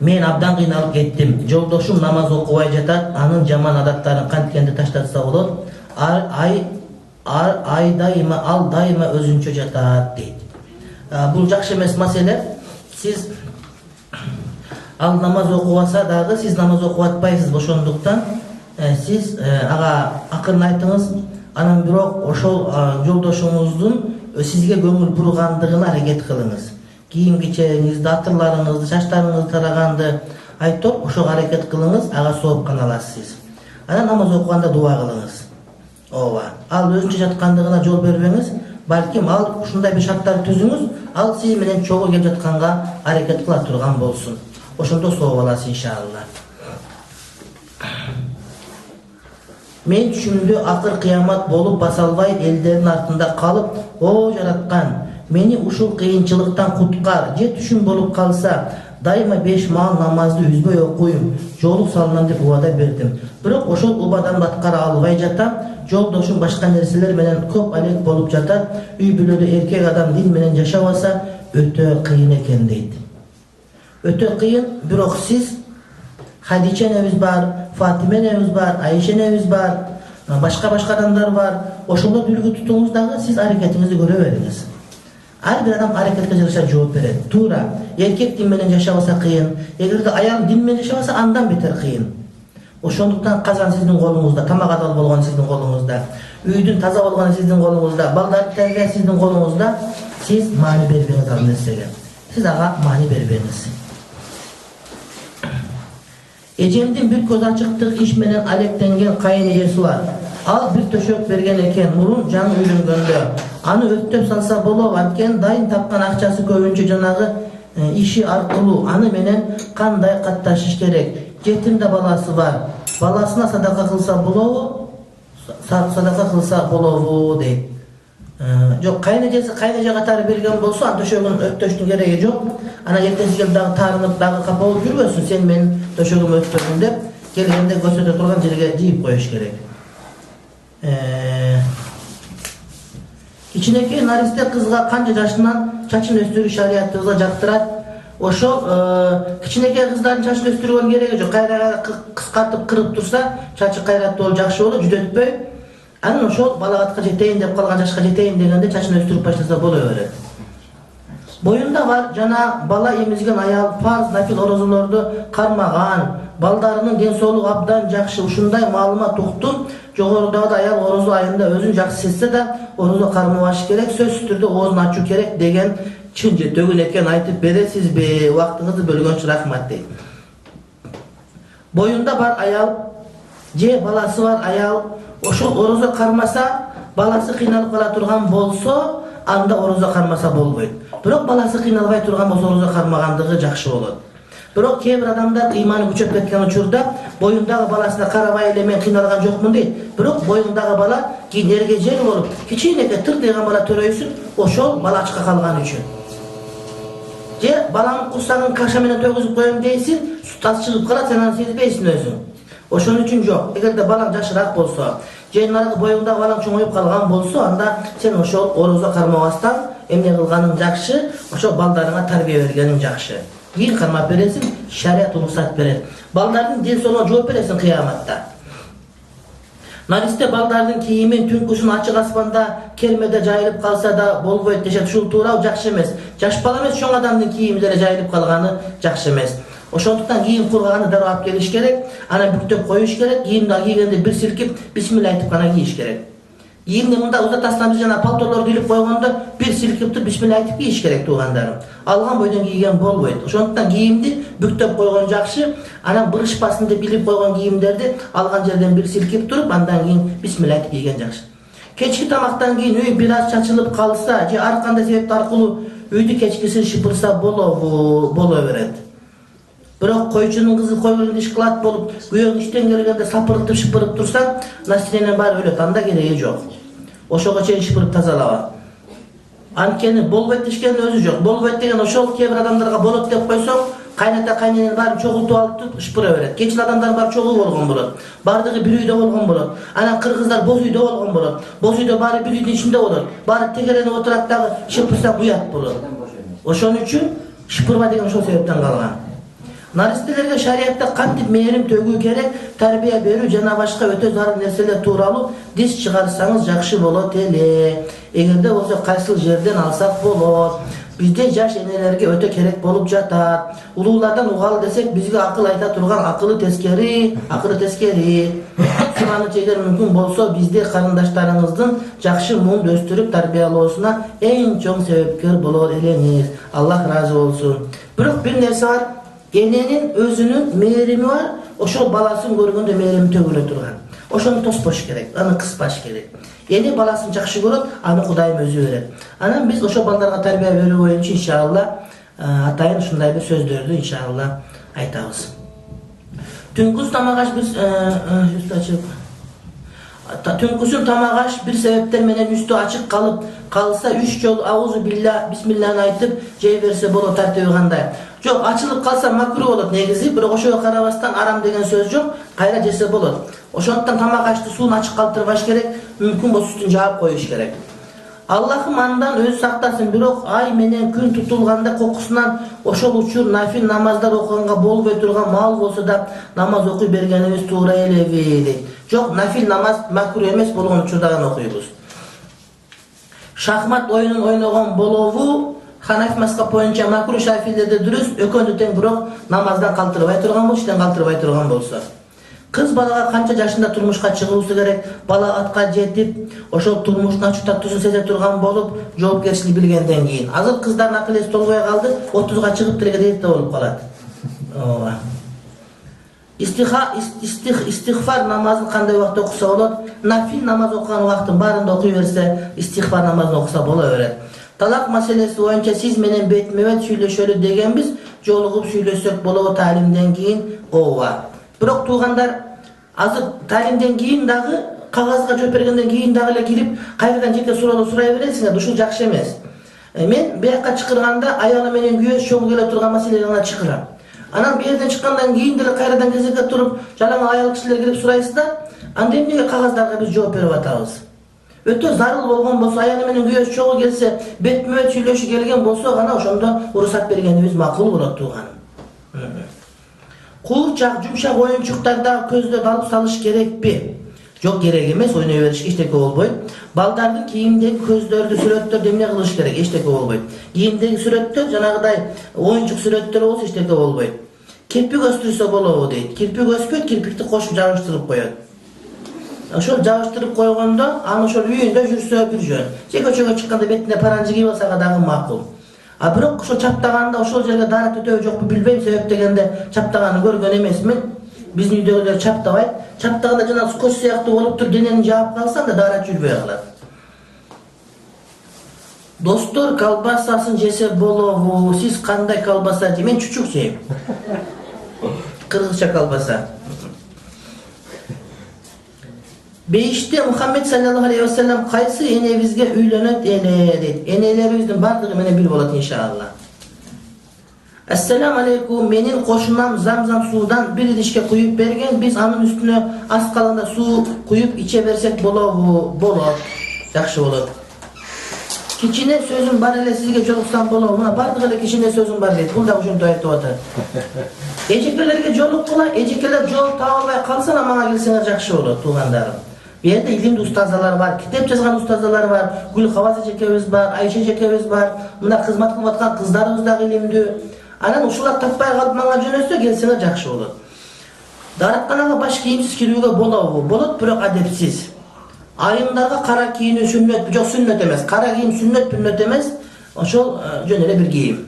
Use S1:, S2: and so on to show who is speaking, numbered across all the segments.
S1: Мен абдан кыйналып кеттим. Жолдошум намаз окубай жатат, анын жаман адаттарын канткенде таштатса болот. Ал дайыма өзүнчө жатат дейт. Бул жакшы эмес маселе. Сиз ал намаз окубаса дагы сиз намаз окуп атпайсыз, ошондуктан сиз ага акырын айтыңыз, анан бирок ошол жолдошуңуздун сизге көңүл бургандыгына аракет кылыңыз. Кийим кечегиңизди, атырларыңызды, чачтарыңызды тараганды айтып, ошого аракет кылыңыз, ага сооп кана аласыз. Анан намаз окуганда дуа кылыңыз. Ооба. Ал өзүнчө жаткандыгына жол бербеңиз. Балким ал ушундай бир шарттарды түзүңүз, ал сиз менен чогуу келип жатканга аракет кыла турган болсун. Ошондо сооп аласыз иншалла. Мен түшүмдө акыр кыямат болуп баса албай элдердин артында калып, о жараткан, мени ушул кыйынчылыктан куткар, же түшүм болуп калса, дайыма 5 маал намазды үзбөй окуйм, жоолук салынам деп убада бердим. Бирок ошол убадан баткара албай жатам, жолдошум башка нерселер менен көп алек болуп жатат, үй бүлөдө эркек адам дин менен жашабаса өтө кыйын экен дейт. Өтө кыйын, бирок сиз Хадича энебиз бар, Фатима энебиз бар, Айша энебиз бар, башка адамдар бар. Ошолорду үлгү тутуңуз дагы, сиз аракетиңизди көрө бериңиз. Ар бир адам аракетке жараша жооп берет. Туура, эркек дин менен жашабаса кыйын, эгерде аял дин менен жашабаса андан бетер кыйын. Ошондуктан казан сиздин колуңузда, тамак адал болгон сиздин колуңузда, үйдүн таза болгону сиздин колуңузда, балдарды тарбия сиздин колуңузда. Сиз маани бербеңиз ал нерсеге. Сиз ага маани бербеңиз. Эжемдин бир көз ачыктык иш менен алектенген кайын эжеси бар. Ал бир төшөк берген экен мурун жаңы үйлөнгөндө. Аны өттөп салса болобу, анткени дайын тапкан акчасы көбүнчө жанагы иши аркылуу. Аны менен кандай катташыш керек? Жетим да баласы бар. Баласына садака кылса болобу? Садака кылса болобу дейт. Жок, кайын эжеси кайын эже катары берген болсо, ан төшөгүн өттөштүн кереги жок. Ана эртеси келип дагы таарынып дагы капа болуп жүрбөсүн, сен менин төшөгүмдү өттөрдүң деп келгенде көрсөтө турган жерге жийип коюш керек. Кичинекей наристе кызга канча жашынан чачын өстүрүү шариятыбызга жактырат. Ошол кичинекей кыздардын чачын өстүргөн кереги жок. Кайра кыскартып кырып турса, чачы кайраттуу болуп жакшы болот, жүдөтпөй. Анан ошол балагатка жетейин деп калган жашка жетейин дегенде чачын өстүрүп баштаса боло берет. Боюнда бар жана бала эмизген аял фарз нафил орозолорду кармаган, балдарынын ден соолугу абдан жакшы. Ушундай маалымат уктум. Жогорудагы аял орозо айында өзүн жакшы сезсе да орозо кармабаш керек, сөзсүз түрдө оозун ачуу керек деген чын же төгүн экен айтып бересизби? Убактыңызды бөлгөн үчүн рахмат дейт. Боюнда бар аял же баласы бар аял ошол орозо кармаса, баласы кыйналып кала турган болсо, анда орозо кармаса болбойт. Бирок баласы кыйналбай турган болсо орозо кармагандыгы жакшы болот. Бирок кээ бир адамдар ыйманы күчөп кеткен учурда боюндагы баласына карабай эле мен кыйналган жокмун дейт. Бирок боюндагы бала кийин эргежел болуп, кичинекей тырдыйган бала төрөйсүн, ошол бала ачка калган үчүн. Же баланын курсагын каша менен тойгузуп коем дейсиң, таз чыгып калат, сен аны сезбейсиң өзүң. Ошон үчүн жок. Эгерде балаң жашыраак болсо, же наркы боюңдагы балаң чоңоюп калган болсо, анда сен ошол орозо кармабастан эмне кылганың жакшы, ошол балдарыңа тарбия бергениң жакшы. Кийин кармап бересиң, шарият уруксат берет. Балдардын ден соолугуна жооп бересиң кыяматта. Наристе балдардын кийимин түнкүсүн ачык аспанда кермеде жайылып калса да болбойт дешет. Ушул туура, жакшы эмес. Жаш бала эмес, чоң адамдын кийими деле жайылып калганы жакшы эмес. Ошондуктан кийим кургаганы дароо алып келиш керек, аны бүктөп коюш керек, кийимди кийгенде бир силкип, бисмилла айтып гана кийиш керек. Кийимди мында узатасынан жана палтолорду илип койгондо бир силкип туруп бисмилла айтып кийиш керек туугандарым. Алган бойдон кийген болбойт. Ошондуктан кийимди бүктөп койгон жакшы, анан бырышпасын деп илип койгон кийимдерди алган жерден бир силкип туруп, андан кийин бисмилла айтып кийген жакшы. Кечки тамактан кийин үй бир аз чачылып калса, же ар кандай себеп аркылуу үйдү кечкисин шыпырса боло берет. Бирок койчунун кызы кой келгенде иш кылат болуп, күйөөң иштен келгенде сапыртып шыпырып турсаң, настроениең баары өлөт, анда кереги жок. Ошого чейин шыпырып тазалаба. Анткени болбойт дешкендин өзү жок. Болбойт деген ошол кээ бир адамдарга болот деп койсоң, кайната кайненени баарын чогултуп алып шыпыра берет. Кечил адамдар бар чогуу болгон болот. Бардыгы бир үйдө болгон болот. Анан кыргыздар боз үйдө болгон болот. Боз үйдө баары бир үйдүн ичинде болот. Баары тегеренип отурат дагы шыпырса буят болот. Ошон үчүн шыпырма деген ошол себептен калган. Наристелерге шариятта кантип мээрим төгүү керек, тарбия берүү жана башка өтө зарыл нерселер тууралуу дис чыгарсаңыз жакшы болот эле. Эгерде болсо кайсыл жерден алсак болот. Бизде жаш энелерге өтө керек болуп жатат. Улуулардан угалы десек, бизге акыл айта турган акылы тескери. Сыманы чегер мүмкүн болсо, бизде карындаштарыңыздын жакшы муун өстүрүп тарбиялоосуна эң чоң себепкер болот элеңиз. Аллах ыраазы болсун. Бирок бир нерсе бар, эненин өзүнүн мээрими бар, ошол баласын көргөндө мээрими төгүлө турган. Ошону тоспош керек, аны кыспаш керек. Эне баласын жакшы көрөт, аны Кудайым өзү берет. Анан биз ошол балдарга тарбия берүү боюнча иншалла атайын ушундай бир сөздөрдү иншалла айтабыз. Түнкүсүн тамак аш бир себептер менен үстү ачык калса 3 жолу аузу билля бисмиллахны айтып жей берсе болот. Тартиби кандай? Жок, ачылып калса макру болот негизи, бирок ошого карабастан арам деген сөз жок, кайра жесе болот. Ошондуктан тамак ашты суун ачык калтырбаш керек, мүмкүн болсо үстүн жаап коюш керек. Аллахым андан өзү сактасын, бирок ай менен күн тутулганда кокусунан ошол учур нафил намаздар окуганга болбой турган мал болсо да намаз окуй бергенибиз туура элеби дейт. Жок, нафил намаз макру эмес, болгон учурда гана окуйбуз. Шахмат оюнун ойногон болобу? Ханафи мазхаб боюнча макру, шафилерде дурус, экөөнү тең, бирок намаздан калтырбай турган болсо, иштен калтырбай турган болсо. Кыз балага канча жашында турмушка чыгуусу керек? Балагатка жетип, ошол турмуштун ачуу таттуусун сезе турган болуп, жоопкерчилик билгенден кийин. Азыр кыздардын акыл эси толбой калды, 30га чыгып деле кедейте болуп калат. Ооба. Истихфар намазын кандай убакта окуса болот? Нафил намаз окуган убакыттын баарында окуй берсе, истихфар намазын окуса боло берет. Талак маселеси боюнча сиз менен бетме-бет сүйлөшөлү дегенбиз, жолугуп сүйлөшсөк болобу талимден кийин? Ооба. Бирок туугандар, азыр талимден кийин дагы, кагазга жооп бергенден кийин дагы эле кирип, кайрадан жеке суроолор сурай бересиңер, ушул жакшы эмес. Мен бияка чакырганда аялы менен күйөөс чоң келе турган маселени гана чакырам. Анан бу жерден чыккандан кийин деле кайрадан кезекке туруп, жалаң аял кишилер кирип сурайсыздар, анда эмнеге кагаздарга биз жооп берип атабыз? Өтө зарыл болгон болсо, аялы менен күйөөс чогуу келсе, бетме-бет сүйлөшүп келген болсо гана ошондо уруксат бергенибиз макул болот тууганым. Куурчак, жумшак оюнчуктарда көздө алып салыш керекпи? Жок, керек эмес, ойной беришке эчтеке болбойт. Балдардын кийимдеги көздөрдү, сүрөттөрдү эмне кылыш керек? Эчтеке болбойт. Кийимдеги сүрөттөр жанагыдай оюнчук сүрөттөр болсо эчтеке болбойт. Кирпик өстүрсө болобу дейт. Кирпик өспөйт, кирпикти кошуп жабыштырып коет. Ошол жабыштырып койгондо, аны ошол үйүндө жүрсө бир жөн. Чекөчөгө чыкканда бетине паранжы кийип алса дагы макул. А бирок ошол чаптаганда ошол жерге даарат өтөбү жокпу билбейм, себеп дегенде чаптаганы көргөн эмесмин. Биздин үйдөгүлөр чаптабайт. Чаптаганда жана скотч сыяктуу болуп туруп денени жаап калсаң да даарат жүрбөй калат. Достор колбасасын жесе болобу? Сиз кандай колбаса жейсиз? Мен чучук жейм. Кыргызча колбаса. Бейиште Мухаммед саллаллаху алейхи ва саллям кайсы энебизге үйлөнөт эле дейт. Энелерибиздин бардыгы менен бир болот иншалла. Ассаламу алейкум, менин кошунам замзам суудан бир идишке куюп берген, биз анын үстүнө аз калганда суу куюп иче берсек болобу? Болот. Жакшы болот. Кичине сөзүм бар эле, сизге жолуксам болобу? Мына бардыгы эле кичине сөзүм бар дейт. Бул да ошентип айтып атат. Эжекелерге жолуккула, эжекелер жол таба албай калса мага келсеңер жакшы болот туугандарым. Бу жерде илимдүү устазалар бар, китеп жазган устазалар бар, Гүлхаваз эжекебиз бар, Айша эжекебиз бар, мына кызмат кылып аткан кыздарыбыз дагы илимдүү. Анан ушулар таппай калып мага жөнөсө келсеңер жакшы болот. Даратканага баш кийимсиз кирүүгө болобу? Болот, бирок адепсиз. Айымдарга кара кийинүү сүннөт, жок сүннөт эмес, кара кийим сүннөт, бүннөт эмес, ошол жөн эле бир кийим.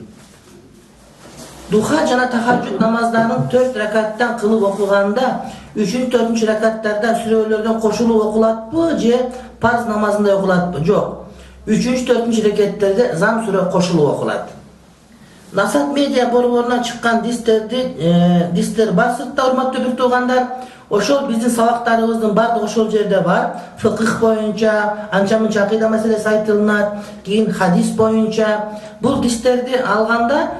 S1: Духа жана тахажжуд намаздарын 4 ракаттан кылып окуганда 3-4 ракаттарда сүрөлөрдөн кошулуп окулатпы же парз намазында окулатпы? Жок. 3-4 ракаттерде зам сүрө кошулуп окулат. Насат медиа борборунан чыккан дистер бар сыртта, урматтуу бир туугандар. Ошол биздин сабактарыбыздын бардыгы ошол жерде бар. Фыкых боюнча, анча-мынча акыйда маселеси айтылынат, кийин хадис боюнча. Бул дистерди алганда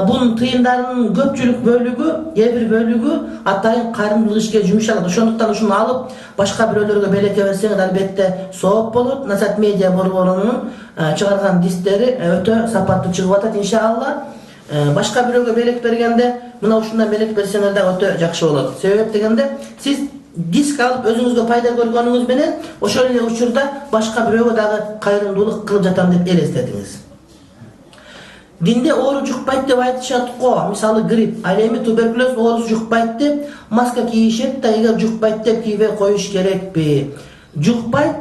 S1: бунун тыйындарынын көпчүлүк бөлүгү, бир бөлүгү атайын карындылык ишке жумшалат. Ошондуктан ушуну алып башка бирөөлөргө белекке берсеңер албетте сооп болот. Насат медиа борборунун чыгарган дистери өтө сапаттуу чыгып атат иншалла. Башка бирөөгө белек бергенде мына ушундай мелек берсеңер да өтө жакшы болот. Себеп дегенде сиз диск алып өзүңүзгө пайда көргөнүңүз менен ошол эле учурда башка бирөөгө дагы кайрымдуулук кылып жатам деп элестетиңиз. Динде оору жукпайт деп айтышат го. Мисалы грипп, ал эми туберкулез оорусу жукпайт деп маска кийишет да, эгер жукпайт деп кийбей коюш керекпи? Жукпайт,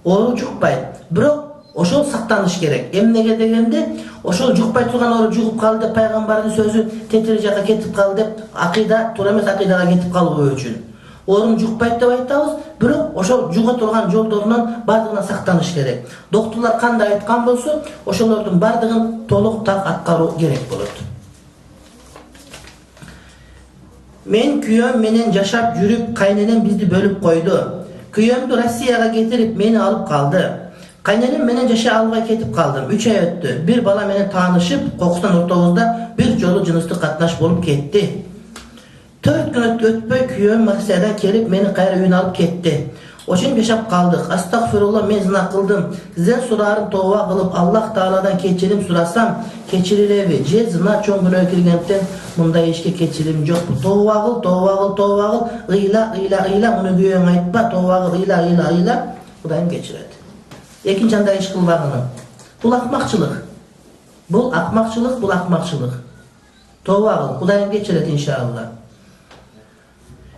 S1: оору жукпайт. Бирок ошол сактаныш керек. Эмнеге дегенде, ошол жукпай турган оору жугуп калды деп пайгамбардын сөзү тетири жака кетип калды деп акыйда, туура эмес акыйдага кетип калбоо үчүн. Оорун жукпайт деп айтабыз, бирок ошол жуга турган жолдорунан бардыгынан сактаныш керек. Доктурлар кандай айткан болсо, ошолордун бардыгын толук так аткаруу керек болот. Мен күйөөм менен жашап жүрүп, кайненем бизди бөлүп койду. Күйөөмдү Россияга кетирип, мени алып калды. Кайненем менен жашай албай кетип калдым. 3 ай өттү. Бир бала менен таанышып, кокустан ортобузда бир жолу жыныстык катнаш болуп кетти. 4 күн өтпөй күйөөм Россиядан келип, мени кайра үйүнө алып кетти. Ошентип жашап калдык. Астагфирулла, мен зына кылдым. Сизден сураарым, тооба кылып, Аллах Тааладан кечирим сурасам, кечирилеби? Же зына чоң күнөө киргенден мындай ишке кечирим жок. Тооба кыл, тооба кыл, тооба кыл. Ыйла, муну күйөөң айтпа. Тооба кыл, ыйла. Кудайым кечирет. Экинчи андай иш кылбагыны. Бул акмакчылык. Бул акмакчылык. Тооба кыл, Кудайым кечирет иншалла.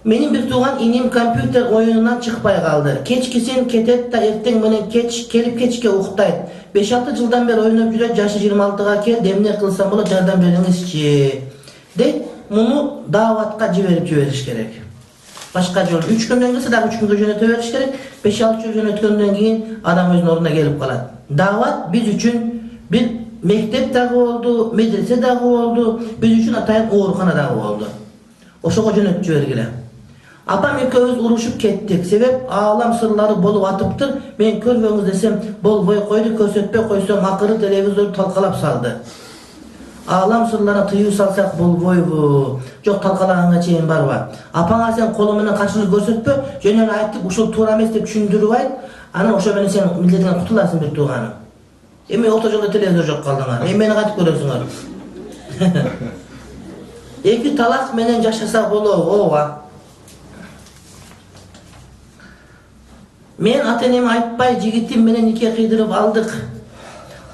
S1: Менин бир тууган иним компьютер оюнунан чыкпай калды. Кечкисин кетет да эртең менен келип кечке уктайт. 5-6 жылдан бери ойноп жүрөт, жашы 26-га келди, эмне кылсам болот, жардам бериңизчи. Дейт, муну дааватка жибериш керек. Башка жол 3 күндөн келсе дагы 3 күнгө жөнөтө бериш керек. 5-6 жыл жөнөткөндөн кийин адам өзүнүн ордуна келип калат. Даават биз үчүн бир мектеп дагы болду, медресе дагы болду, биз үчүн атайын оорукана дагы болду. Ошого жөнөтүп жибергиле. Апам экөөбүз урушуп кеттик. Себеп аалам сырлары болуп атыптыр. Мен көрбөңүз десем болбой койду, көрсөтпөй койсом акыры телевизор талкалап салды. Аалам сырларына тыюу салсак болбойбу? Жок, талкалаганга чейин барба. Апаңа сен колу менен каршылык көрсөтпө, жөн эле айтып, ушул туура эмес деп түшүндүрүп айт. Анан ошо менен сен милдетиңен кутуласың бир тууганым. Эми орто жолдо телевизор жок калдыңар. Эми мени кантип көрөсүңөр? Эки талак менен жашаса болобу? Ооба. Мен ата-энеме айтпай жигитим менен нике кыйдырып алдык.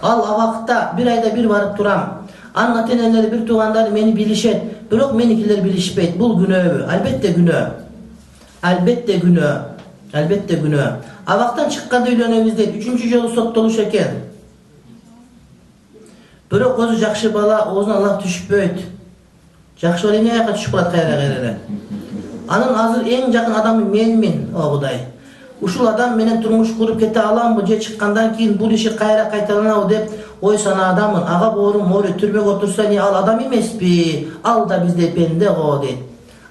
S1: Ал абакта бир айда бир барып турам. Анын ата-энелери, бир туугандары мени билишет, бирок меникилер билишпейт. Бул күнөөбү? Албетте күнөө. Абактан чыкканда үйлөнөбүз дейт. 3-чү жолу соттолуш экен. Бирок өзү жакшы бала, оозуна лап түшпөйт. Жакшы бала эмне жака түшүп калат кайра. Анын азыр эң жакын адамы менмин, о Кудай. Ушул адам менен турмуш куруп кете аламбы, же чыккандан кийин бул иши кайра кайталанабы деп ой санаадамын. Ага боорум мори түрмөгө отурса, не ал адам эмеспи? Ал да биздей пенде го дейт.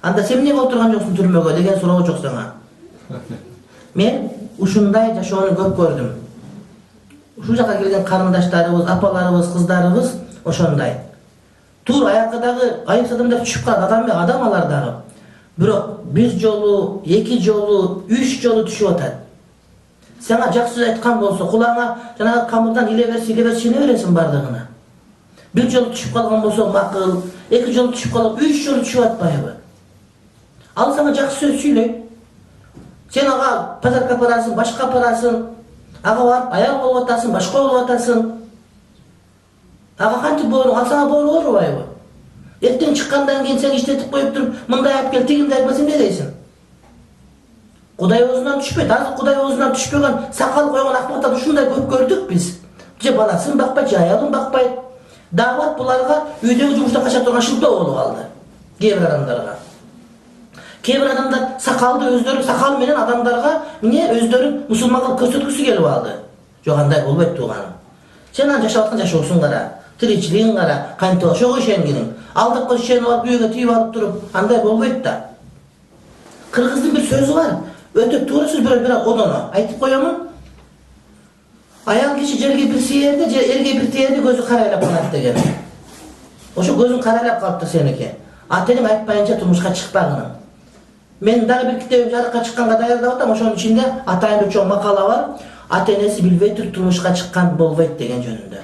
S1: Анда сен эмнеге отурган жоксуң түрмөгө деген суроо жок сага. Мен ушундай жашоону көп көрдүм. Ушул жака келген карындаштарыбыз, апаларыбыз, кыздарыбыз ошондой. Тур аякыдагы айып адамдар түшүп калат, адам алар дагы. Бирок бир жолу, 2 жолу, 3 жолу түшүп атат. Сага жакшы сөз айткан болсо, кулаңа жанагы камырдан иле берсе чене бересиң бардыгына. Бир жолу түшүп калган болсо макыл, 2 жолу түшүп калып, 3 жолу түшүп атпайбы? Ал сага жакшы сөз сүйлөйт. Сен ага пазарга барасың, башка барасың, ага барып аял болуп атасың, башка болуп атасың. Ага кантип болуң, ал сага боору оорубайбы? Эртең чыккандан кийин сен иштетип коюп туруп, мындай алып кел, тигимди айтпасаң эмне дейсиң? Кудай оозунан түшпөйт. Азыр Кудай оозунан түшпөгөн, сакал койгон акмактарды ушундай көп көрдүк биз. Же баласын бакпайт, же аялын бакпайт. Даават буларга үйдөгү жумуштан кача турган шылтоо болуп калды. Кээ бир адамдар сакалды өздөрү сакал менен адамдарга эмне өздөрүн мусулман кылып көрсөткүсү келип алды. Жок, андай болбойт тууганым. Сен анан жашап аткан жашоосуң кара. Тиричилигиң кара, кантип ошого ишенгиниң. Алдыкка ишенип алып үйгө тийип алып туруп, андай болбойт да. Кыргыздын бир сөзү бар. Өтө туура сөз, бирок одоно айтып коёмун. Аял киши жерге бир сиерди, же эрге бир тиерди, көзү карайлап калат деген. Ошо көзүң карайлап калыптыр сеники. Ата-энең айтпайынча турмушка чыкпагын. Мен дагы бир китебим жарыкка чыкканга даярдап атам, ошонун ичинде атайын бир чоң макала бар. Ата-энеси билбей туруп турмушка чыккан болбойт деген жөнүндө.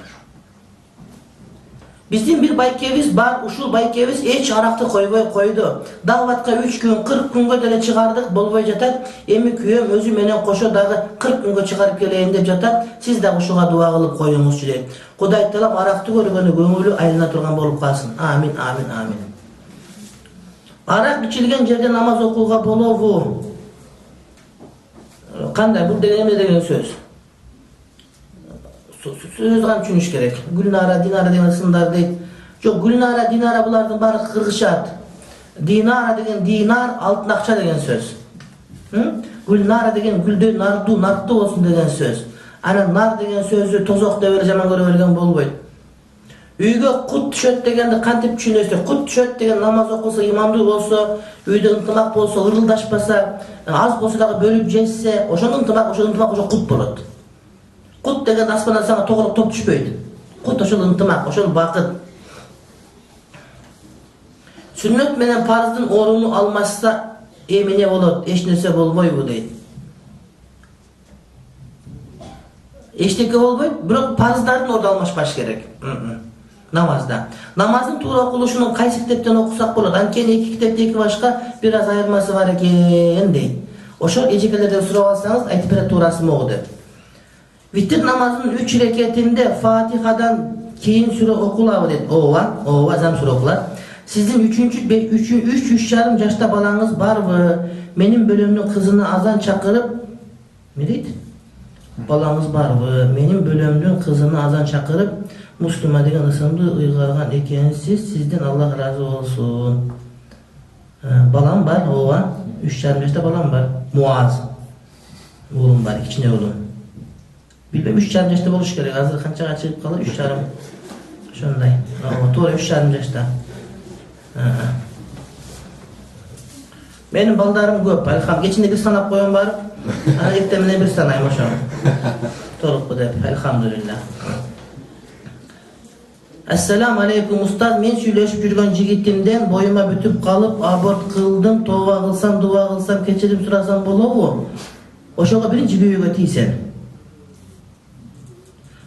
S1: Биздин bir байкебиz бар, ушул байкебиз эч аракты койбой койду. Дагыбатка 3 күн, 40 күнгө деле чыгардык, болбой жатат. Эми күйөөм өзү менен кошо дагы 40 күнгө чыгарып келейин деп жатат. Сиз дагы ушуга дуа кылып коюңузчу дейт. Кудай таалап аракты көргөнү көңүлү айлана турган болуп калсын. Амин, амин, амин. Арак ичилген жерде намаз окууга болобу? Кандай? Бул деген эмне деген сөз? Сөз кантип түшүнүш керек? Гүлнара, Динара деген ысымдар дейт. Жок, Гүлнара, Динара булардын баары кыргызчат. Динара деген динар, алтын акча деген сөз. Гүлнара деген гүлдөө, нартуу болсун деген сөз. Анан нар деген сөзү тозок деп эле жаман көрө берген болбойт. Үйгө кут түшөт дегенди кантип түшүнөсүз? Кут түшөт деген намаз окуса, имамдуу болсо, үйдө ынтымак болсо, ырылдашпаса, аз болсо дагы бөлүп жешсе, ошондо ынтымак, ошо кут болот. Кут деген аспандан сага тоголук топ түшпөйт. Кут ошол ынтымак, ошол бакыт. Сүннөт менен парыздын ордуну алмашса эмне болот? Эч нерсе болбойбу дейт. Эчтеке болбойт, бирок парыздардын орду алмашпаш керек. Намазда. Намаздын туура окулушунун кайсы китептен окусак болот? Анткени эки китепте эки башка бир аз айырмасы бар экен дейт. Ошол эжекелерден сурап алсаңыз, айтып берет туурасы могу деп. Витир намазынын 3 рекетинде Фатихадан кийин сүрө окулабы дейт. Ооба, зам сүрө окулат. Сиздин 3,5 жашта балаңыз барбы? Менин бөлөмдүн кызыны азан чакырып, эмне дейт? Балаңыз барбы? Менин бөлөмдүн кызыны азан чакырып, Муслима деген ысымды ыйгарган экенсиз, сизден Аллах разы болсун. Балам бар, ооба. 3,5 жашта балам бар. Муаз. Уулум бар, кичине уулум. Билбейм, 3,5 жашта болуш керек. Азыр канчага чыгып калды? 3,5. Ошондой. Туура 3,5 жашта. Менин балдарым көп. Алхам, кечинде бир санап коем бар. Ана эртең менен бир санайм ошо. Толук деп, алхамдулилlah. Ассаламу алейкум устаз, мен сүйлөшүп жүргөн жигитимден боюма бүтүп калып, аборт кылдым, тооба кылсам, дуа кылсам, кечирим сурасам болобу? Ошого биринчи күйөөгө тийсен.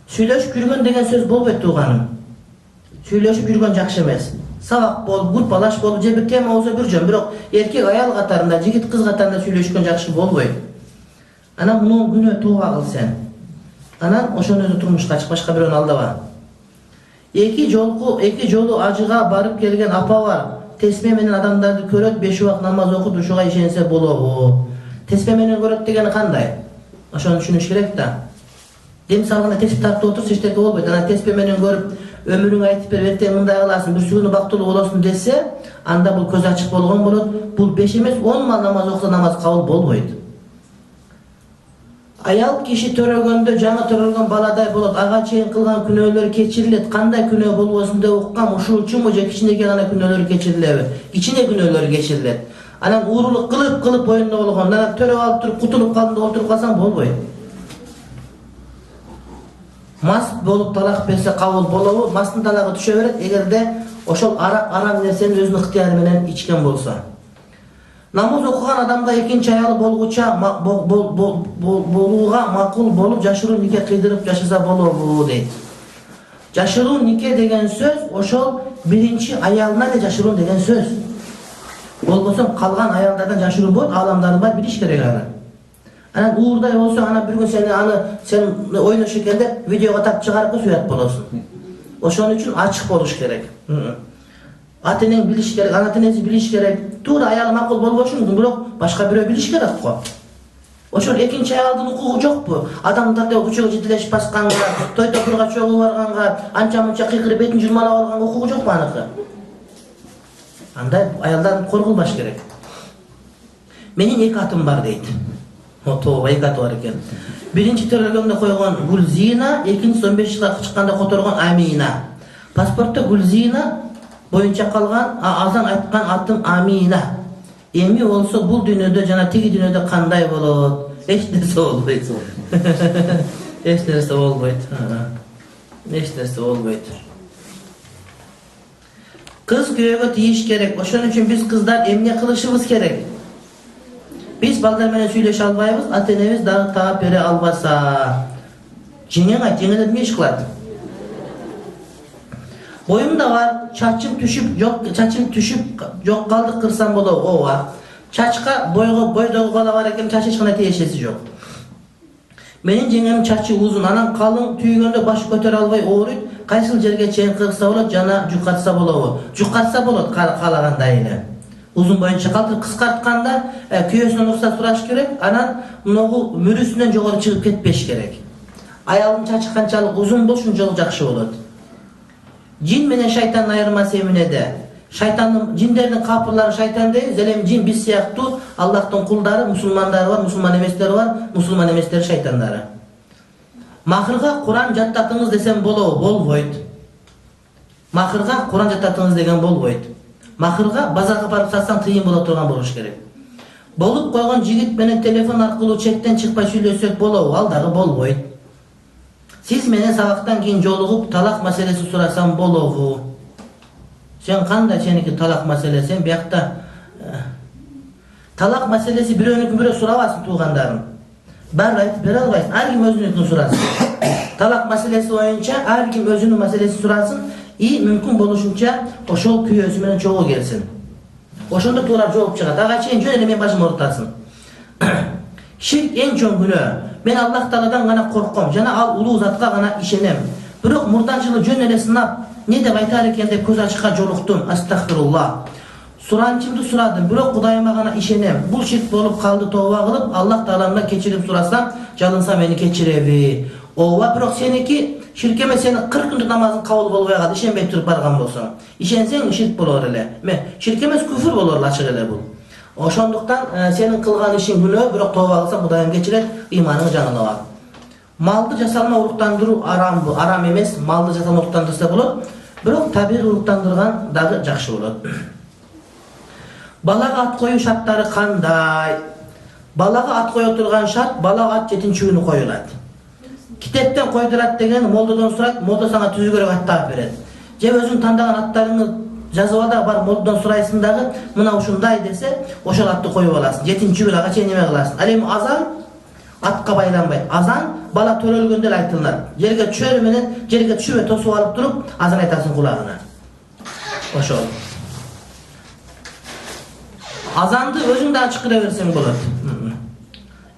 S1: Сүйлөшүп жүргөн деген сөз болбойт тууганым. Сүйлөшүп жүргөн жакшы эмес. Сабак болуп, группалаш болуп, же бир тема болсо бир жөн, бирок эркек аял катарында, жигит кыз катарында сүйлөшкөн жакшы болбойт. Анан муну күнөө тооба кыл сен. Анан ошону өзү турмушка чык, башка бирөөнү алдабаа. Эки жолу ажыга барып келген апа бар. Тесме менен адамдарды көрөт, 5 убак намаз окуп, ушуга ишенсе болобу? Тесме менен көрөт дегени кандай? Ошону түшүнүш керек да. Дем салганда тесип тартып отурса эчтеке болбойт. Анан теспе менен көрүп, өмүрүңү айтып берип, эртең мындай кыласың, бир сүгүнү бактылуу болосуң десе, анда бул көз ачык болгон болот. Бул 5 эмес, 10 мал намаз окуса намаз кабыл болбойт. Аял киши төрөгөндө жаңы төрөлгөн баладай болот. Ага чейин кылган күнөөлөр кечирилет. Кандай күнөө болбосун деп уккам, ушулчуму же кичинекей гана күнөөлөр кечирилеби? Кичине күнөөлөр кечирилет. Анан уурулук кылып боюнда болгон, анан төрөп алып туруп кутулуп калдым деп отуруп калсаң болбойт. Маст болуп талак берсе кабыл болобу? Мастын талагы түшө берет, эгерде ошол арам нерсени өзүнүн ыктыяры менен ичкен болсо. Намаз окуган адамга экинчи аялы болгуча болууга макул болуп, жашыруу нике кыйдырып жашаса болобу дейт. Жашыруу нике деген сөз ошол биринчи аялына эле жашыруу деген сөз. Болбосо калган аялдардан жашыруу болот, аламдары бар, билиш керек аны. Анан уурдай болсо, анан бир күн сен ойнош экенде видеого тап чыгарып койсо уят болосуң. Ошон үчүн ачык болуш керек. Ата-энең билиш керек, ана-энеси билиш керек. Туура аялы макул болбошу мүмкүн, бирок башка бирөө билиш керек го. Ошол экинчи аялдын укугу жокпу? Адамдарды көчөгө жетелешип басканга, той топурга чогуу барганга, анча-мынча кыйкырып бетин журмалап алганга укугу жокпу аныкы? Андай аялдар корголбаш керек. Менин 2 атым бар дейт. Тооба, 2 аты бар экен. Биринчи төрөлгөндө койгон Гүлзина, экинчи 15 жашка чыкканда которгон Амина. Паспортто Гүлзина боюнча калган, азан айткан атым Амина. Эми болсо бул дүйнөдө жана тиги дүйнөдө кандай болот? Эч нерсе болбойт. Эч нерсе болбойт. Эч нерсе болбойт. Кыз күйөөгө тийиш керек. Ошон үчүн биз кыздар эмне кылышыбыз керек? Биз балдар менен сүйлөшө албайбыз, ата-энебиз дагы таап бере албаса. Жеңең айт, жеңелер эмне иш кылат? Boyumda var, çaçım düşüp yok kaldı kırsam bolu ova. Çaçka boydağı bala var eken çaç hiç tiyешеси yok. Menin jengem çaçı uzun, anam kalın tüygönde başı kötör alбай ooruyt. Kaysyl жерге чейин kırsa bolot, jana jukatsa bolobу. Jukatsa bolot kalaganda эле. Uzun boyunca kaldır kıskartkanda köyüsünden usta suraş gerek, anan mnogu mürüsünden jogorı çıkıp ketpеш gerek. Ayalın çaçı kançalık uzun bolsun жол жакшы болот. Jin menen şaytanın ayırması eminede. Jinlerinin kapırları şaytan değil, zelem jin biz siyahtı Allah'tan kulları, musulmanları var, musulman emesleri var, musulman emesleri şaytanları. Mahırga Kur'an jattatыңыз desem bolboyt. Mahırga Kur'an jattatыңыз деген bolboyt. Mahırga bazarga barıp satsan tıyın bola turgan boluş gerek. Bolup koygan jigit menen telefon arkылуу çekten çıkpay сүйлөсөк bolобу, ал дагы bolboyt. Siz menen sabaktan keyin jolугуp talak meselesi surasam bolobу. Sen kanda seniki talak meselesi, sen buyakta talak meselesi biröөнүкүн birөө surabasın tuğandarım. Barra aytып bere albaysın, her kim özünükünü surasın. Talak meselesi boyunca her kim özünün meselesi surasın, iyi mümkün boluşunca oşol kүйөөsü menen çoğu gelsin. Oşonda tuğlar jolup çıgat, aga çeyin jön ele men başım ortasın. Şirk en çoğun günөө. Men Allah Taala'dan gana korkom, jana al uluu zatка gana işenem. Bирок murdancılığı jön ele sınap, ne dep aytar eкен деп көз ачыкка жолуктум. Astagfirullah. Surançımdı suradım. Bирок Kudayıma gana işenem. Bu şirk bolup kaldı tövbe kılıp Allah Taala'dan keçirip surasam, jalınsa beni keçirebi. Ova bирок seniki şirkeme seni 40 күндүк namazın kabul bolбой калды, işenбей туруп барган болсоң. İşenseň şirk bolor ele. Şirk emes küfür bolor açık ele bul. Oşonduktan senin kılgan işin günөө, bирок tövbe kılsa Kudayım keçiret, imanını canına al. Maldı jasalma uruktandırуу aram emes, maldı jasalma uruktandırsa bolot. Bирок табигый уруктандырган дагы жакшы болот. Балага ат коюу шарттары кандай? Балага ат кое турган шарт, балага ат 7-күнү коюлат. Китептен койдурат деген молдодон сурайт, молдо сага түзүгөрөк ат таап берет. Же өзүң тандаган аттарыңды жазып ала бар, молдодон сурайсың дагы, мына ушундай десе, ошол атты коюп аласың. 7-күн ага чейин неме кыласың. Ал эми азан атка байланбайт. Азан бала төрөлгөндө эле айтылат. Жерге чөөрү менен жерге түшүп тосуп алып туруп, азан айтасың кулагына. Ошол. Azanды өзүң да ачык кыра берсең болот.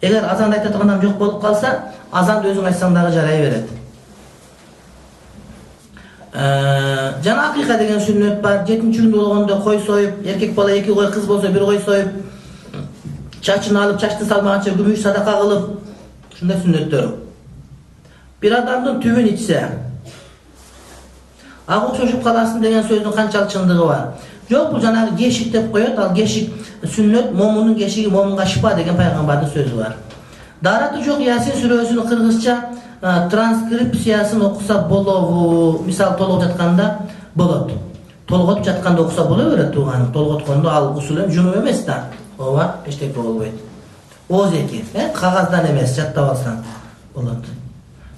S1: Эгер азанды айта турган адам жок болуп калса, азанды өзүң айтсаң дагы жарай берет. Жана акыйка деген сүннөт бар. 7-күн болгондо кой союп, эркек бала 2 кой, кыз болсо 1 кой союп, чачын алып, чачты салмаганча күмүш садака кылып, ушундай сүннөттөр. Bir адамдын түбүн ичсе, ага окшошуп каласың деген сөздүн канчалык чындыгы бар? Жок, бул жанагы кешик деп коет, ал кешик сүннөт, момундун кешиги момунга шифа деген пайгамбардын сөзү бар. Дараты жок Ясин сүрөсүнүн кыргызча транскрипциясын окуса болобу? Мисал толгоп жатканда болот. Толгоп жатканда окуса боло берет тууганым. Толготкондо ал усулен жунуп эмес да. Ооба, эчтеке болбойт. Озеки, кагаздан эмес, жаттап алсаң болот.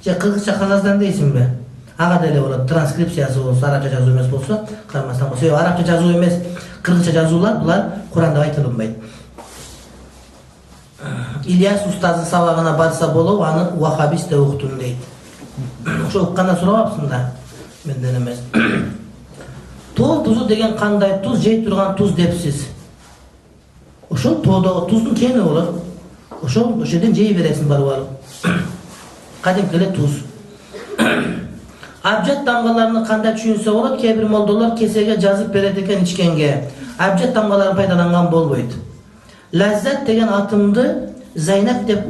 S1: Же кыргызча кагаздан дейсиңби? Ага деле болот. Транскрипциясы болсо, арабча жазуу эмес болсо, карамастан болсо, арабча жазуу эмес, кыргызча жазуулар булар Куранда айтылынбайт. Ильяс устаздын сабагына барса болобу, аны вахабист деп уктум дейт. Ошо укканда сурабапсың да, менден эмес. Тоо тузу деген кандай туз, жей турган туз депсиз. Ошол тоодогу туздун кени болот. Ошол жерден жей бересиң барып алып. Кадимки эле туз. Абжат тамгаларını кандай түшүнсө болот? Кээ бир молдолор кесеге жазып берет экен ичкенге. Абжат тамгаларын пайдаланган болбойт. Лаззат деген атымды Зайнап деп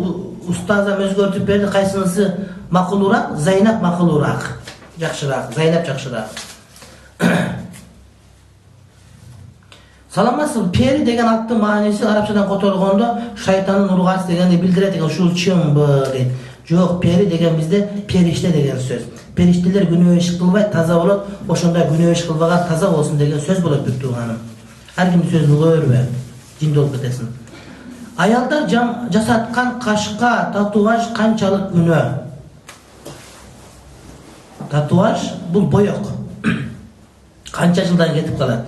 S1: устазам өзгөртүп берди. Кайсынысы макулураак? Зайнап макулураак. Жакшыраак, Зайнап жакшыраак. Саламатсыз, пери деген аттын мааниси арабчадан которгондо шайтандын ургасы дегенди билдирет экен. Ушул чынбы дейт. Жок, пери деген бизде периште деген сөз. Периштелер күнөө иш кылбайт, таза болот. Ошондой күнөө иш кылбаган таза болсун деген сөз болот бир тууганым. Ар кимдин сөзүн уга бербе. Жинди болуп кетесиң. Аялдар жасаткан кашка, татуаж канчалык күнөө? Татуаж бул боек. Канча жылдан кетип калат.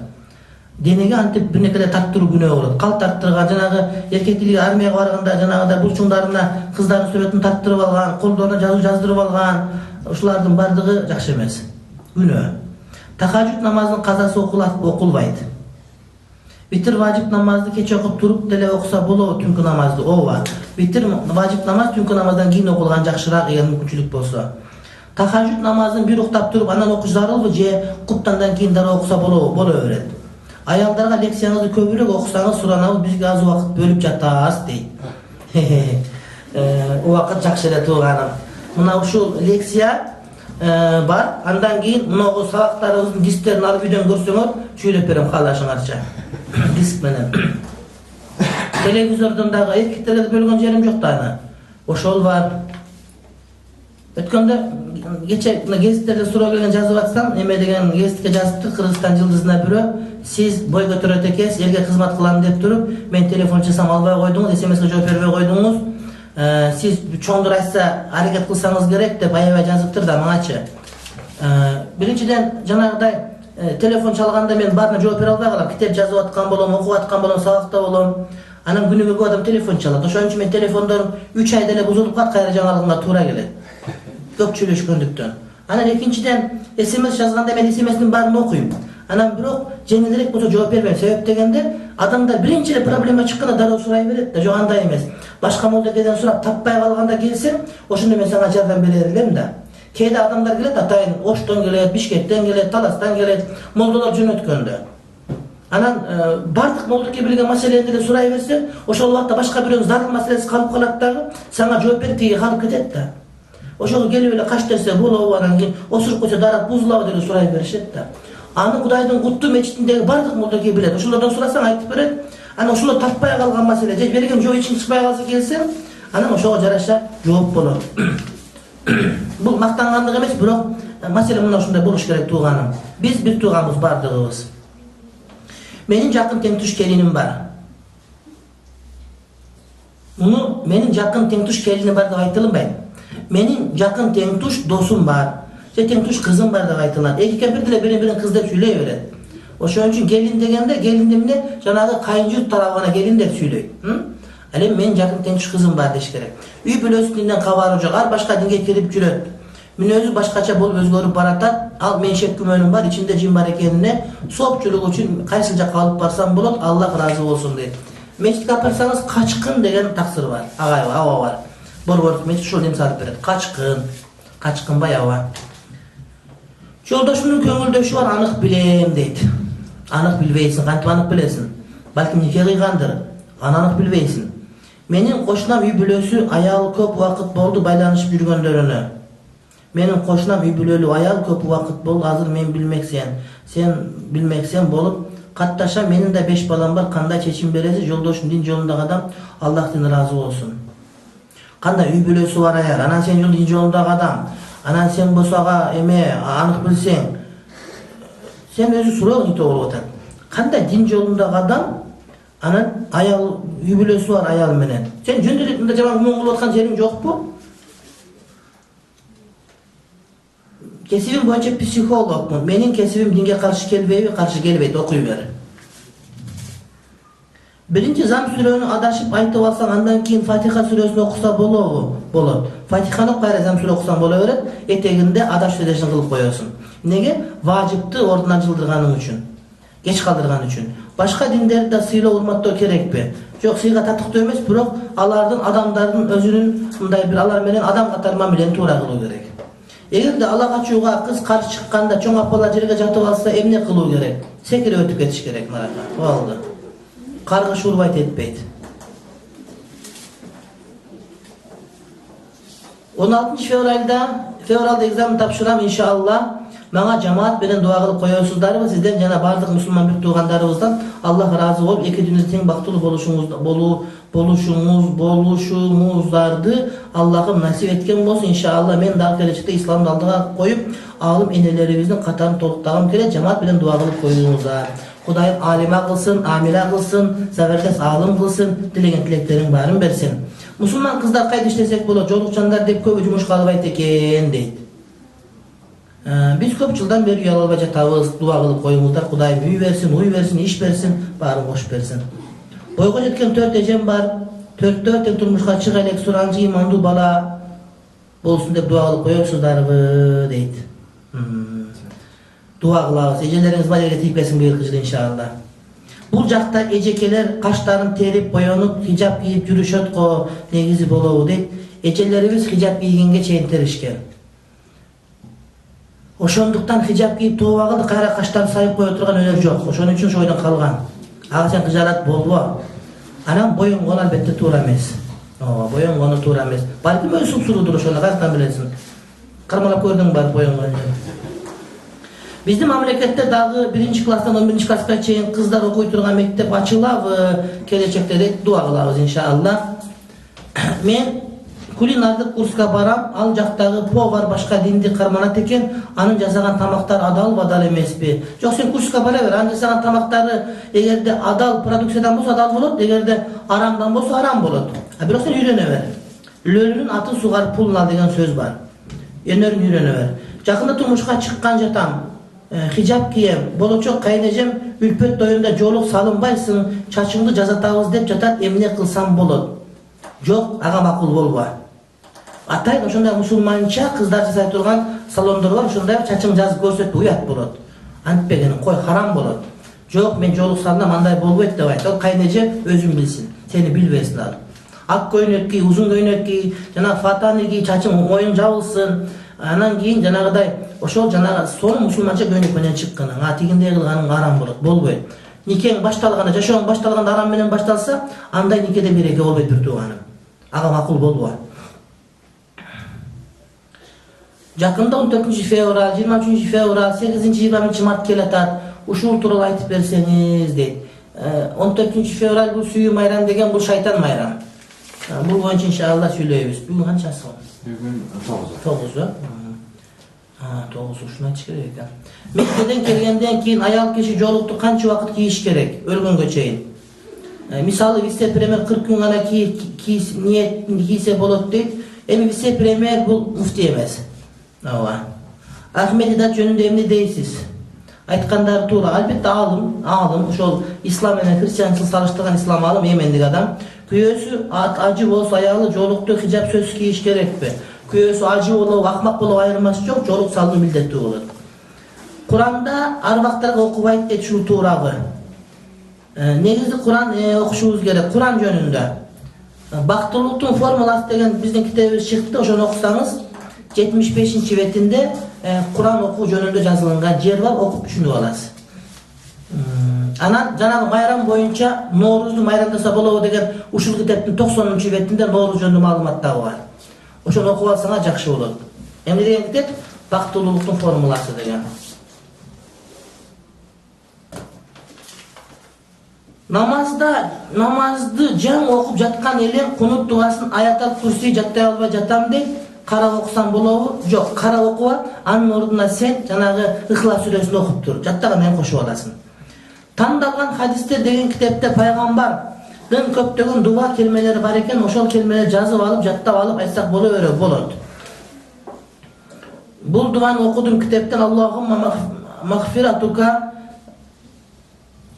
S1: Денеге антип бир некеле тартыруу күнөө болот. Кал тартырга, жанагы эркектилиги армияга барганда жанагыда булчуңдарына кыздардын сүрөтүн тартырып алган, колдоруна жазуу жаздырып алган, ушулардын бардыгы жакшы эмес. Күнөө. Tahajjud namazının kazası okulbaydı. Bitir vacip namazды keçe okup turup dele okusa bolo tünkü namazdı o var. Bitir vacip namaz tünkü namazdan keyin okulgan jakşıraak eğer mümkünçülük bolsa. Tahajjud namazын bir uktap turup anan okuş zarılbı je kuptandan keyin dara okusa bolo öğret. Ayaldarga leksiyаңызды көбүрөөк окусаңыз суранабыз бизге аз убакыт бөлүп жатабыз дейт. Убакыт жакшы эле тууганым. Мына ушул лекция бар. Андан кийин мынагу сабактарыбыздын дистерин алып үйдөн көрсөңөр чүйлөп берем каалашыңарча. Диск менен. Телевизордон дагы эркектерге бөлгөн жерим жок да аны. Ошол бар. Өткөндө кече гезиттерде суроо келген жазып атсам, эме деген гезитке жазыптыр Кыргызстан жылдызына бирөө. Siz boy götüröt ekes, elge hizmet kılan dep durup, men telefon çılsam albay koydunuz, SMS'e cevap vermey koydunuz. Siz çoğundur aytsa hareket kılsanız gerek dep aябай жазыптыр da manaçı. Birinciden janagıday telefon çalganda men barına cevap bere albay kalam. Kitap жазып atkan bolom, okup atkan bolom, sabakta bolom. Anam günüge bu adam telefon çalat. Oşon üçün men telefondan 3 ayda ele buzulup kat kayra janagılığına tuğra gelet. Köpçülüşkündükten. Anan ikinciden SMS yazganda men SMS'nin barını okuyum. Anam bирок жеңилирээк болсо жооп бербейм. Себеп дегенде адамдар биринчи эле проблема чыкканда дароо сурай берет да, жок андай эмес. Башка молдекеден сурап таппай калганда келсем, ошондо мен сага жардам бере элем да. Кээде адамдар келет, атайын Оштон келет, Бишкектен келет, Таластан келет, молдолор жөнөткөндө. Анан бардык молдеке билген маселени деле сурай берсе, ошол убакта башка бирөөнүн зарыл маселеси калып калат дагы, сага жооп берип тиги калып кетет да. Ошого келип эле каш десе болобу, анан кийин осуруп койсо дарак бузулабы деп сурай беришет да. Аны Кудайдын куттуу мечитиндеги бардык молдеке билет. Ошолордон сурасаң айтып берет. Анан ошолор таппай калган маселе, же берген жоо ичин чыкпай калса келсең, анан ошого жараша жооп болот. Бул мактангандык эмес, бирок маселе мына ушундай болуш керек тууганым. Биз бир тууганбыз бардыгыбыз. Менин жакын теңтуш келиним бар. Муну менин жакын теңтуш келиним бар деп айтылынбайт. Менин жакын теңтуш досум бар. Теңтуш кызым бар деп айтылат. Эки кемпир деле бири-бирин кыз деп сүйлөй берет. Ошон үчүн келин дегенде келин эмне жанагы кайынжурт тарабына келин деп сүйлөйт. Ал эми менин жакын теңтуш кызым бар деш керек. Үй бүлөсүнүн динден кабары жок, ар башка динге кирип жүрөт. Мүнөзү башкача болуп өзгөрүп баратат. Ал мен шек күмөнүм бар, ичинде жин бар экенине соопчулук үчүн кайсы жакка алып барсам болот, Аллах ыраазы болсун дейт. Мечитке алып барсаңыз качкын деген таксыр бар. Аба бар. Борбор мечит ушул эми салып берет. Качкын баягы. Жолдошумдун көңүлдөшү бар, анык билем дейт. Анык билбейсиң, кантип анык билесиң? Балким нике кыйгандыр, анык билбейсиң. Менин кошунам үй бүлөсү аял көп убакыт болду байланышып жүргөндөрүнө. Менин кошунам үй бүлөлүү аял көп убакыт болду, азыр мен билмексен, сен билмексен болуп катташа. Менин да 5 балам бар, кандай чечим бересиз? Жолдошум дин жолундагы адам, Аллахтан ыраазы болсун. Кандай үй бүлөсү бар аяр, анан сен дин жолундагы адам. Анан сен босага эме анык билсең, сен өзү суроо нете болуп атат. Кандай дин жолундагы адам, анан аял үй бүлөсү бар аял менен. Сен жөндөп мындай жаман күмөн кылып аткан жериң жокпу? Кесибим боюнча психологмун. Менин кесибим динге каршы келбейби? Каршы келбейт, окуй бер. Биринчи зам сүрөнү адашып айтып алсаң, андан кийин Фатиха сүрөсүн окуса болобу? Болот. Фатиханы кайра зам сүрө окусаң боло берет, этегинде адаш сүрөсүн кылып коесуң. Неге? Важипты ордунан жылдырганың үчүн, кеч калдырган үчүн. Башка диндерди да сыйлоо, урматтоо керекпи? Жок, сыйга татыктуу эмес, бирок алардын адамдардын өзүнүн мындай бир алар менен адам катары мамилени туура кылуу керек. Эгерде ала качууга кыз каршы чыкканда чоң апалар жерге жатып алса, эмне кылуу керек? Секирип өтүп кетиш керек наракка. Болду. Каргыш урбайт этпейт. 16 февралда экзамен тапшырам иншалла. Мага жамаат менен дуа кылып коесуздарбы? Сизден жана бардык мусулман бир туугандарыбыздан Аллах ыраазы болуп, эки дүйнөдө тең бактылуу болушуңуздарды Аллахым насип эткен болсун иншалла. Мен дагы келечекте исламды алдыга коюп, алым энелерибиздин катарын толуктагым келет. Жамаат менен дуа кылып коюңуздар. Кудайым алима кылсын, амила кылсын, сабырдас алым кылсын, тилеген тилектериң баарын берсин. Мусулман кыздар кайда иштесек болот, жолукчандар деп көбү жумушка албайт экен дейт. Биз көп жылдан бери үй ала албай жатабыз. Дуа кылып коюңуздар. Кудайым үй берсин, уй берсин, иш берсин, баарын кош берсин. Бойго жеткен 4 эжем бар. 4 тең турмушка чыга элек, суранжы имандуу бала болсун деп дуа кылып коесуздарбы дейт. Дуа кылабыз. Эжелериңиз бар жерге тийбесин быйылкы жылы иншалла. Бул жакта эжекелер каштарын терип, боёнуп, хижап кийип жүрүшөт го, негизи болобу дейт. Эжелерибиз хижап кийгенге чейин теришкен. Ошондуктан хижап кийип тооба кылды, кайра каштарын сайып кое турган өнөр жок. Ошон үчүн ошо ойдон калган. Ага сен кыжарат болбо. Анан боюнгон албетте туура эмес. Боюнгону туура эмес. Балким өзү супсурудур ошону кайрадан билесиң. Кармалап көрдүң бар боюнгонду. Биздин мамлекетте дагы 1-класстан 11-класска чейин кыздар окуй турган мектеп ачылабы, келечекте дейт, дуа кылабыз иншалла. Мен кулинардык курска барам, ал жактагы повар башка динди карманат экен, анын жасаган тамактары адалбы, адал эмеспи? Жок, сен курска бара бер, анын жасаган тамактары эгерде адал продукциядан болсо адал болот, эгерде арамдан болсо арам болот. Бирок сен үйрөнө бер. Лөлүнүн атын сугарып пулун ал деген сөз бар. Өнөрүн үйрөнө бер. Жакында турмушка чыккан жатам. Хижап кием, болочок кайнежем үлпөт тоюнда жоолук салынбайсың, чачыңды жазатабыз деп жатат, эмне кылсам болот? Жок, ага макул болбо. Атайын ошондой мусулманча кыздар жасай турган салондор бар, ошондой чачың жазып көрсөтпө, уят болот. Антпегенин кой, харам болот. Жок, мен жоолук салынам, андай болбойт деп айт. Ал кайнеже өзүн билсин, сени билбесин ал. Ак көйнөк ки, узун көйнөк ки, жана фатаны ки, чачың моюң жабылсын. Анан кийин жанагыдай ошол жанагы сонун мусулманча көйнөк менен чыкканың, тигиндей кылганың арам болот, болбойт. Никең башталганда, жашооң башталганда арам менен башталса, андай никеде береке болбойт бир тууганым. Ага макул болбо. Жакында 14 февраль, 23 февраль, 8-20 март келатат. Ушул тууралуу айтып берсеңиз дейт. 14 февраль бул сүйүү майрам деген, бул шайтан майрам. Бул боюнча иншалла сүйлөйбүз. Бүгүн канчасы?
S2: Бүгүн
S1: 9. 9 ушуну айтыш керек экен. Мектептен келгенден кийин аял киши жоолукту канча убакыт кийиш керек өлгөнгө чейин? Мисалы вице-премьер 40 күн гана кийсе болот дейт. Эми вице-премьер бул муфти эмес. Ахмедидат жөнүндө эмне дейсиз? Айткандары туура. Албетте алым, ошол ислам менен христианчылык салыштырган ислам алым, эмендик адам. Күйөөсү ажы болсо аялы жоолукту хижап сөзсүз кийиш керекпи? Күйөөсү ажы болобу, акмак болобу айырмасы жок, жоолук салуу милдеттүү болот. Куранда арбактарга окубайт дейт, ушул туурабы? Негизи Куран окушубуз керек. Куран жөнүндө бактылуулуктун формуласы деген биздин китебибиз чыкты, ошону окусаңыз 75-бетинде Куран окуу жөнүндө жазылган жер бар, окуп түшүнүп аласыз. Анан жанагы майрам боюнча Ноорузду майрамдаса болобу деген ушул китептин 90-бетинде Нооруз жөнүндө маалымат дагы бар. Ошону окуп алсаңар жакшы болот. Эмне деген китеп? Бактылуулуктун формуласы деген. Намазды жаң окуп жаткан элем кунут дуасын аятал курси жаттай албай жатам дейт. Кара окусам болобу? Жок, кара окуба, анын ордуна сен жанагы Ихлас сүрөсүн окуп тур. Жаттаган менен кошуп аласың. Тандалган хадистер деген китепте пайгамбардын көптөгөн дуа келмелери бар экен, ошол келмелерди жазып алып, жаттап алып айтсак болот. Бул дуаны окудум китептен. Аллахумма магфиратука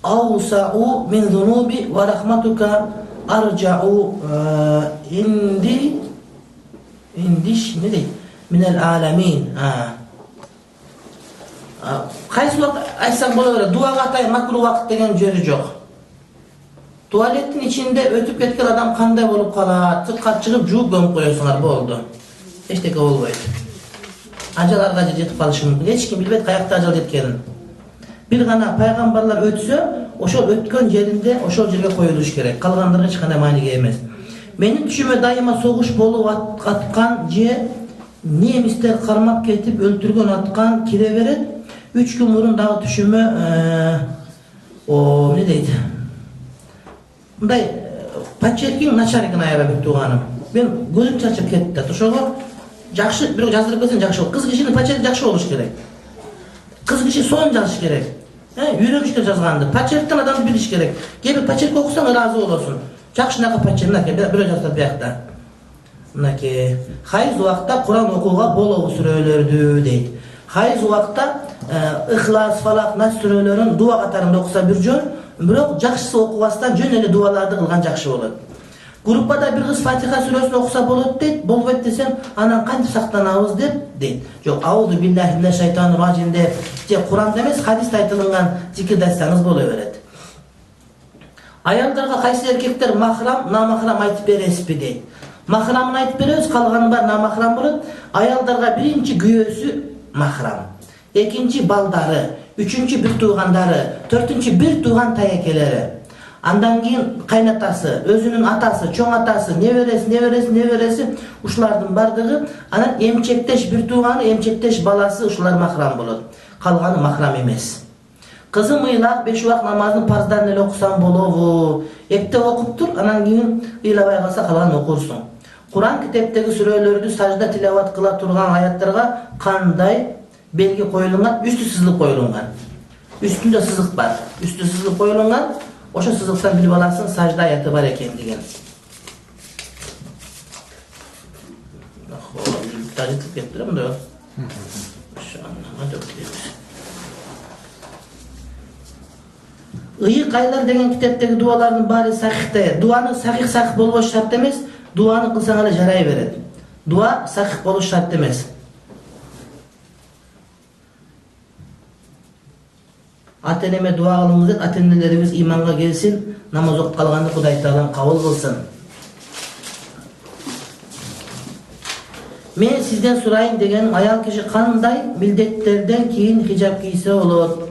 S1: аусау мин зунуби ва рахматука аржау индиш не дейт? Минал аламин. Кайсы убакыт айтсам боло берет. Дуага атайын макул убакыт деген жери жок. Туалеттин ичинде өтүп кеткен адам кандай болуп калат? Сыртка чыгып жууп көмүп коесуңар, болду. Эчтеке болбойт. Ажаларга жетип калышы мүмкүн. Эч ким билбейт каякта ажал жеткенин. Бир гана пайгамбарлар өтсө, ошол өткөн жеринде ошол жерге коюлуш керек. Калгандарга эч кандай мааниге эмес. Менин түшүмө дайыма согуш болуп аткан же немистер кармап кетип өлтүргөн аткан кире берет. 3 күн мурун дагы түшүмө эмне дейт? Мындай пачеркиң начар экен аябай тууганым. Мен көзүм чачып кетти. Ошого жакшы бирок жаздырып кетсең жакшы болот. Кыз кишинин пачерки жакшы болуш керек. Кыз киши сонун жазыш керек. Үйрөнүш керек жазганды. Пачерктен адамды билиш керек. Кээ бир пачерки окусаң ыраазы болосуң. Жакшынака пачерки бирөө жазат биякта. Мынакей хайыз убакта Куран окууга болобу сүрөлөрдү дейт. Хайыз убакта Ихлас, Фалак, Нас сүрөлөрүн дуа катарында окуса бир жөн, бирок жакшысы окубастан жөн эле дуаларды кылган жакшы болот. Группада бир кыз Фатиха сүрөсүн окуса болот дейт. Болбойт десем, анан кантип сактанабыз дейт. Жок, аузу биллахи минаш шайтанир ражим деп, же Куранда эмес, хадисте айтылган зикирди айтсаңыз боло берет. Аялдарга кайсы эркектер махрам, намахрам айтып бересизби дейт. Махрамын айтып беребиз, калганы бар намахрам болот. Аялдарга биринчи күйөөсү махрам, экинчи балдары, үчүнчү бир туугандары, төртүнчү бир тууган таекелери. Андан кийин кайнатасы, өзүнүн атасы, чоң атасы, небереси, ушулардын бардыгы, анан эмчектеш бир тууганы, эмчектеш баласы ушулар махрам болот. Калганы махрам эмес. Кызым ыйлап 5 убак намазын парздарын эле окусам болобу? Эптеп окуп тур, анан кийин ыйлабай калса калганын окурсуң. Куран китептеги сүрөлөрдү сажда тилават кыла турган аяттарга кандай белги коюлган? Үстү сызылып коюлган. Үстүндө сызык бар. Үстү сызылып коюлган. Ошо сызыктан билип аласың сажда аяты бар экендигин. Тажитип кетти мындай. Ыйык айлар деген китептеги дуалардын баары сахихте. Дуаны сахих болбош шарт эмес, дуаны кылсаң эле жарай берет. Дуа сахих болуш шарт эмес. Ата-энеме дуа кылыңыз деп, ата-энелерибиз иманга келсин, намаз окуп калганды Кудай Таалам кабыл кылсын. Мен сизден сурайын дегеним, аял киши кандай милдеттерден кийин хижаб кийсе болот?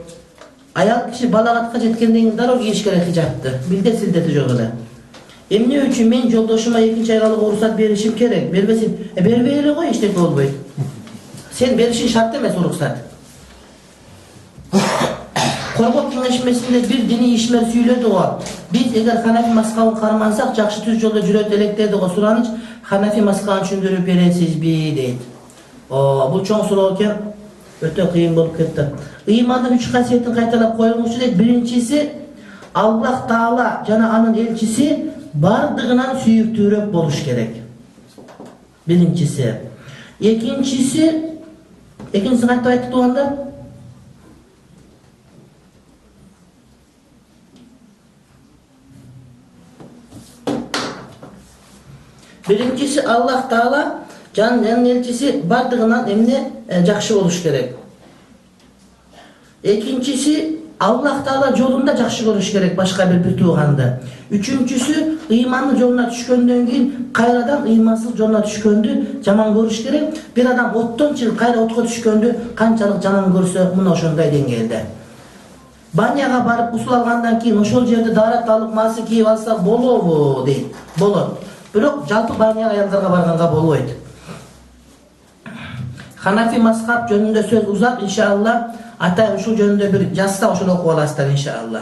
S1: Аял киши балагатка жеткенден кийин дароо кийиш керек хижабты. Милдет-силдети жок эле. Эмне үчүн мен жолдошума 2 айлык уруксат беришим керек? Бербесем, бербей эле кой, эчтеке болбойт. Сен беришиң шарт эмес уруксат. Коргоо кеңешмесинде бир дини ишмер сүйлөдү го. Биз эгер Ханафи маскабын кармансак, жакшы түз жолдо жүрөт элек го. Сураныч, Ханафи маскабын түшүндүрүп бересизби дейт. Бул чоң суроо экен, өтө кыйын болуп кетти. Ыймандын 3 касиетин кайталап коюлмакчы дейт. Биринчиси, Аллах Таала жана анын элчиси бардыгынан сүйүктүүрөөк болуш керек. Биринчиси. Экинчисин кантип айтты туганда? Биринчиси Аллах Таала жанын элчиси бардыгынан эмне жакшы болуш керек. Экинчиси Аллах Таала жолунда жакшы көрүш керек башка бир тууганды. Үчүнчүсү ыймандын жолуна түшкөндөн кийин кайрадан ыймансыз жолуна түшкөндү жаман көрүш керек. Бир адам оттон чыгып кайра отко түшкөндү канчалык жаман көрсө, мына ошондой деңгээлде. Баняга барып усул алгандан кийин ошол жерде даарат алып маасы кийип алса болобу дейт. Болот. Бирок жалпы баняга аялдарга барганга болбойт. Ханафи мазхаб жөнүндө сөз узак, иншалла. Атайын ушул жөнүндө бир жазса ошону окуп аласыздар, иншалла.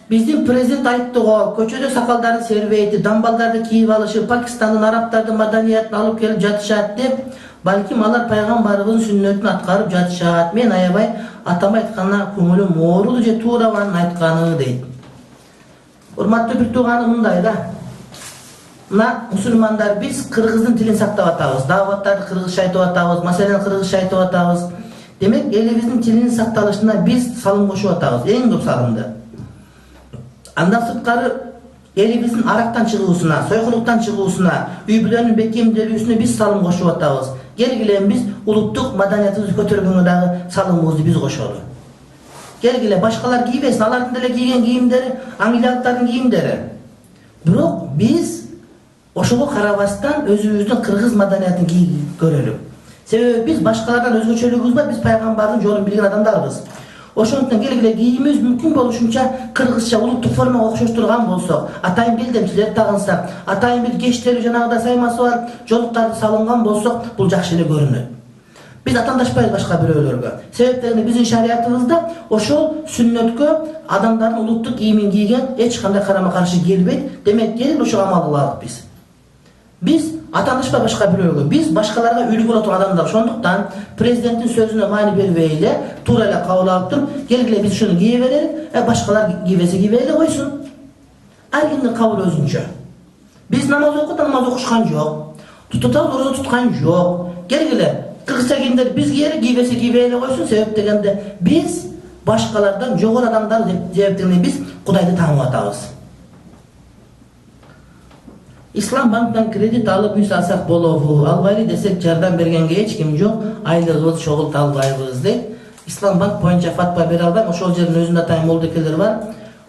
S1: Биздин президент айтты го, көчөдө сакалдарын сербейти, дамбалдарды кийип алышып, Пакистандын, арабтардын маданиятын алып келип жатышат деп, балким алар пайгамбарыбыздын сүннөтүн аткарып жатышат. Мен аябай атам айтканына көңүлүм оорулду же туурабанын айтканы дейт. Урматтуу бир тууганым мындай да. Мына мусулмандар биз кыргыздын тилин сактап атабыз. Дааваттарды кыргызча айтып атабыз, маселени кыргызча айтып атабыз. Демек, элибиздин тилинин сакталышына биз салым кошуп атабыз, эң көп салымды. Андан сырткары элибиздин арактан чыгуусуна, сойкулуктан чыгуусуна, үй бүлөнүн бекемделүүсүнө биз салым кошуп атабыз. Келгиле биз улуттук маданиятыбызды көтөргөнгө дагы салымыбызды биз кошолу. Келгиле башкалар кийбесин, алардын деле кийген кийимдери англиялыктардын кийимдери. Бирок биз ошого карабастан өзүбүздүн кыргыз маданиятын көрөлү. Себеби биз башкалардан өзгөчөлүгүбүз бар, биз пайгамбардын жолун билген адамдарбыз. Ошондуктан келгиле кийимибиз мүмкүн болушунча кыргызча улуттук формага окшоштурган болсок, атайын белдемчилер тагынсак, атайын бир кештери жанагыда саймасы бар жолуктарды салынган болсок, бул жакшы эле көрүнөт. Биз атандашпайбыз башка бирөөлөргө. Себептери биздин шариятыбызда ошол сүннөткө адамдардын улуттук кийимин кийген эч кандай карама-каршы келбейт. Демек, келип ошого амал кылалык биз. Биз атандашпай башка бирөөгө, биз башкаларга үлгү боло турган адамдар. Ошондуктан президенттин сөзүнө маани бербей эле, туура эле кабыл алып туруп, келгиле биз ушуну кие берели, башкалар кийбесе кийбей эле койсун. Ар кимдин кабылы өзүнчө. Биз намаз окуп, намаз окушкан жок. Тутабыз, орозо туткан жок. Келгиле кыргызча кийимдерди биз кийели, кийбесе кийбей эле койсун. Себеп дегенде биз башкалардан жогору адамдар деп биз Кудайды таанып атабыз. İslam banktan kredit alıp üs alsak bolobу, albaylı desek jardan bергenge hiç kim yok, aylığımız şogul albayбыз deyip. İslam bank boyunca fatva bere albayм, ошол жердин өзүндө атайын молдокелер бар,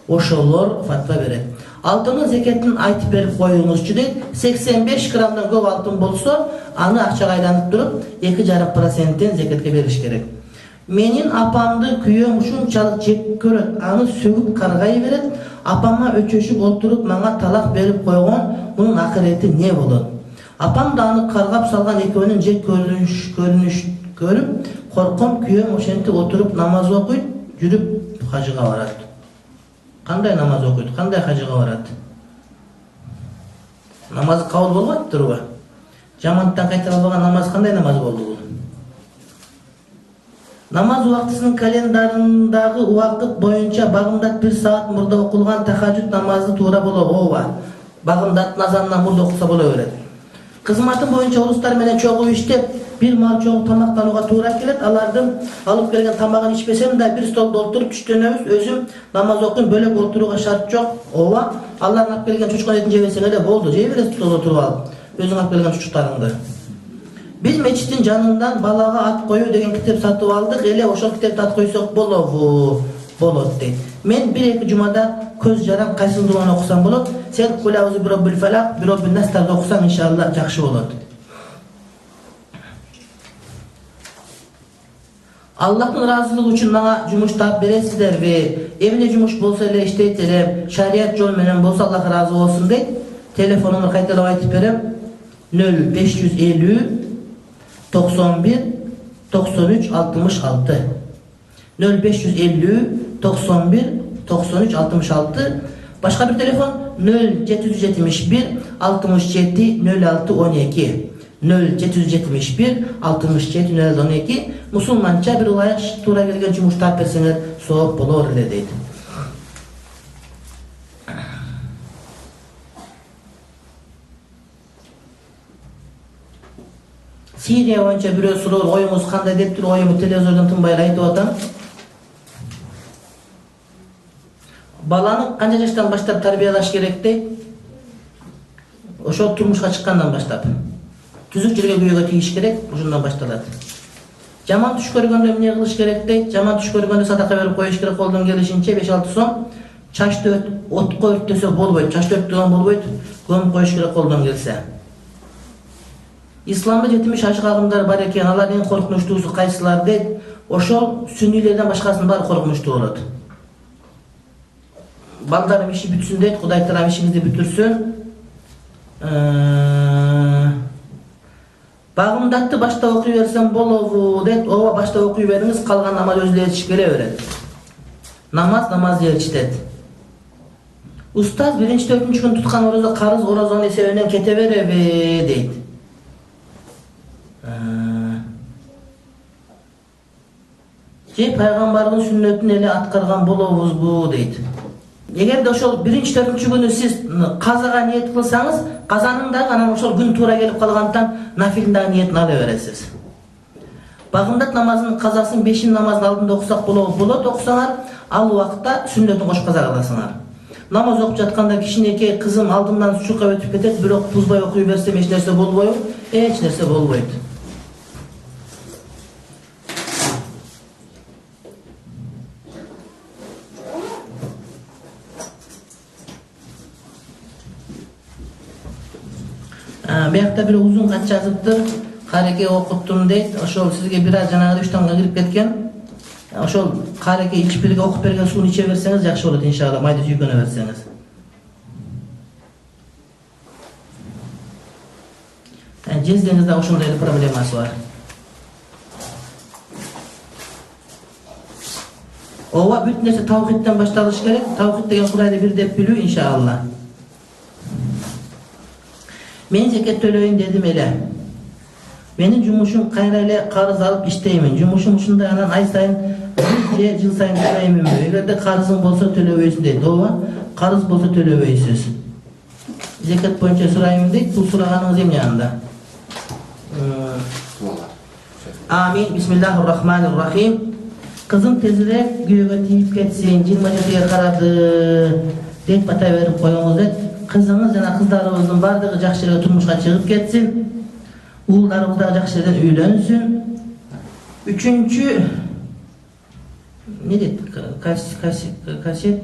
S1: ошолор fatva берет. Алтынын зекетин айтып берип коюңузчу дейт. 85 граммдан көп алтын болсо, аны акчага айланып туруп 2,5%тен зекетке бериш керек. Менин апамды күйөөм ушунчалык жек көрөт, аны сөгүп каргай берет. Апама өчөшүп отуруп мага талак берип койгон, мунун акырети не болот? Апам да аны каргап салган, экөөнүн жек көрүнүш көрүп, корком, күйөөм ошентип отуруп намаз окуйт, жүрүп хажыга барат. Кандай намаз окуйт, кандай хажыга барат? Намазы кабыл болбойт турбу? Жамандыктан кайтарылбаган намаз кандай намаз болду бул? Намаз убактысынын календарындагы убакыт боюнча багымдат 1 саат мурда окулган тахажжуд намазы туура болобу? Ооба. Багымдаттын азанынан мурда окуса боло берет. Кызматым боюнча орустар менен чогуу иштеп, бир маал чогуу тамактанууга туура келет. Алардын алып келген тамагын ичпесем да бир столдо отуруп түштөнөбүз. Өзүм намаз окуйм, бөлөк отурууга шарт жок. Ооба. Алардын алып келген чучкан этин жебесең эле болду. Жей бересиң столдо отуруп алып. Өзүң алып келген чучуктарыңды. Биз мечиттин жанынан балага ат коюу деген китеп сатып алдык. Эле ошол китепти ат койсок болобу? Болот дейт. Мен 1-2 жумада көз жарам кайсын дуаны окусам болот? Сен кулауzu бироббил фалак, бироббил настарды окусаң иншалла жакшы болот. Аллахтын ыраазылыгы үчүн мага жумуш таап бересиздерби? Эмне жумуш болсо эле иштейт элем, шарият жол менен болсо Аллах ыраазы болсун дейт. Телефонумду кайталап айтып берем. 0550 91 93 66 0550 91 93 66. Başka bir telefon 0771 67 06 12 0771 67 06 12. Musulmanca bir ulayak tuura kelgen jumuş taap berseňer sowap bolor ele deydi. Siriya boyunca birөө суроо, оюңуз кандай деп тур, оюмду телевизордон тынбай айтып атам. Баланы канча жаштан баштап тарбиялаш керек дейт? Ошол турмушка чыккандан баштап. Түзүк жерге күйөөгө тийиш керек, ушундан башталат. Жаман түш көргөндө эмне кылыш керек дейт? Жаман түш көргөндө садака берип коюш керек, колдон келишинче 5-6 сом. Чачты отко өрттөсө болбойт, чачты өрттөгөн болбойт, көмүп коюш керек колдон келсе. İslamda 70 ашык агымдар бар экен, алар эң коркунучтуусу кайсылар дейт? Ошол сүннилерден башкасынын баары коркунучтуу болот. Балдарым иши бүтсүн дейт, Кудай Таалам ишиңизди бүтүрсүн. Багымдатты башта окуй берсем болобу дейт. Ооба, башта окуй бериңиз, калган намаз өзү ээрчип келе берет. Намаз ээрчитет. Устаз 1-4 күн туткан орозо карыз орозонун эсебинен кете береби дейт. Же пайгамбардын сүннөтүн эле аткарган болобузбу дейт. Эгерде ошол 1-4 күнү сиз казага ниет кылсаңыз, казанын дагы анан ошол күн туура келип калгандыктан нафилдин дагы ниетин ала бересиз. Багымдат намазынын казасын 5 намаздын алдында окусак болот, окусаңар, ал убакта сүннөтүн кош каза кыласыңар. Намаз окуп жатканда кичинекей кызым алдымдан чуркап өтүп кетет, бирок бузбай окуй берсем эч нерсе болбойбу? Эч нерсе болбойт. Бuyakta bir uzun kaç yazıptır. Kareke okuttum deyt. Oşol sizge biraz janagı 3 tomga kirip ketken. Oşol kareke içip birge okup bergen suunu içe verseniz yaxşı bolat inşallah. Mayda süykönө verseniz. Cinsinizde oşonday probleması var. Ova bütün nerse tavhidden başlanış gerek. Tavhid degen Kur'ay'da bir dep bilүү inşallah. Men zeket төлөйүн dedim эле. Менин жумушум кайра эле карыз алып иштеймин. Жумушум ушундай, анан ай сайын же жыл сайын төлөймүнбү? Эгерде карызың болсо төлөбөйсүң дейт. Ооба, карыз болсо төлөбөйсүз. Зекет боюнча сурайм дейт. Бул сураганыңыз эмне анда? Амин. Бисмиллахир-рахманир-рахим. Кызым тезирээк күйөөгө тийип кетсин, 27-ге карады деп бата берип коюңуз дейт. kızınız jana kızlarыбыздын бардыгы жакшы жерге турмушка чыгып кетсин. Уулдарыбыз да жакшы жерден үйлөнсүн. Üçüncü ne dedi? Kaset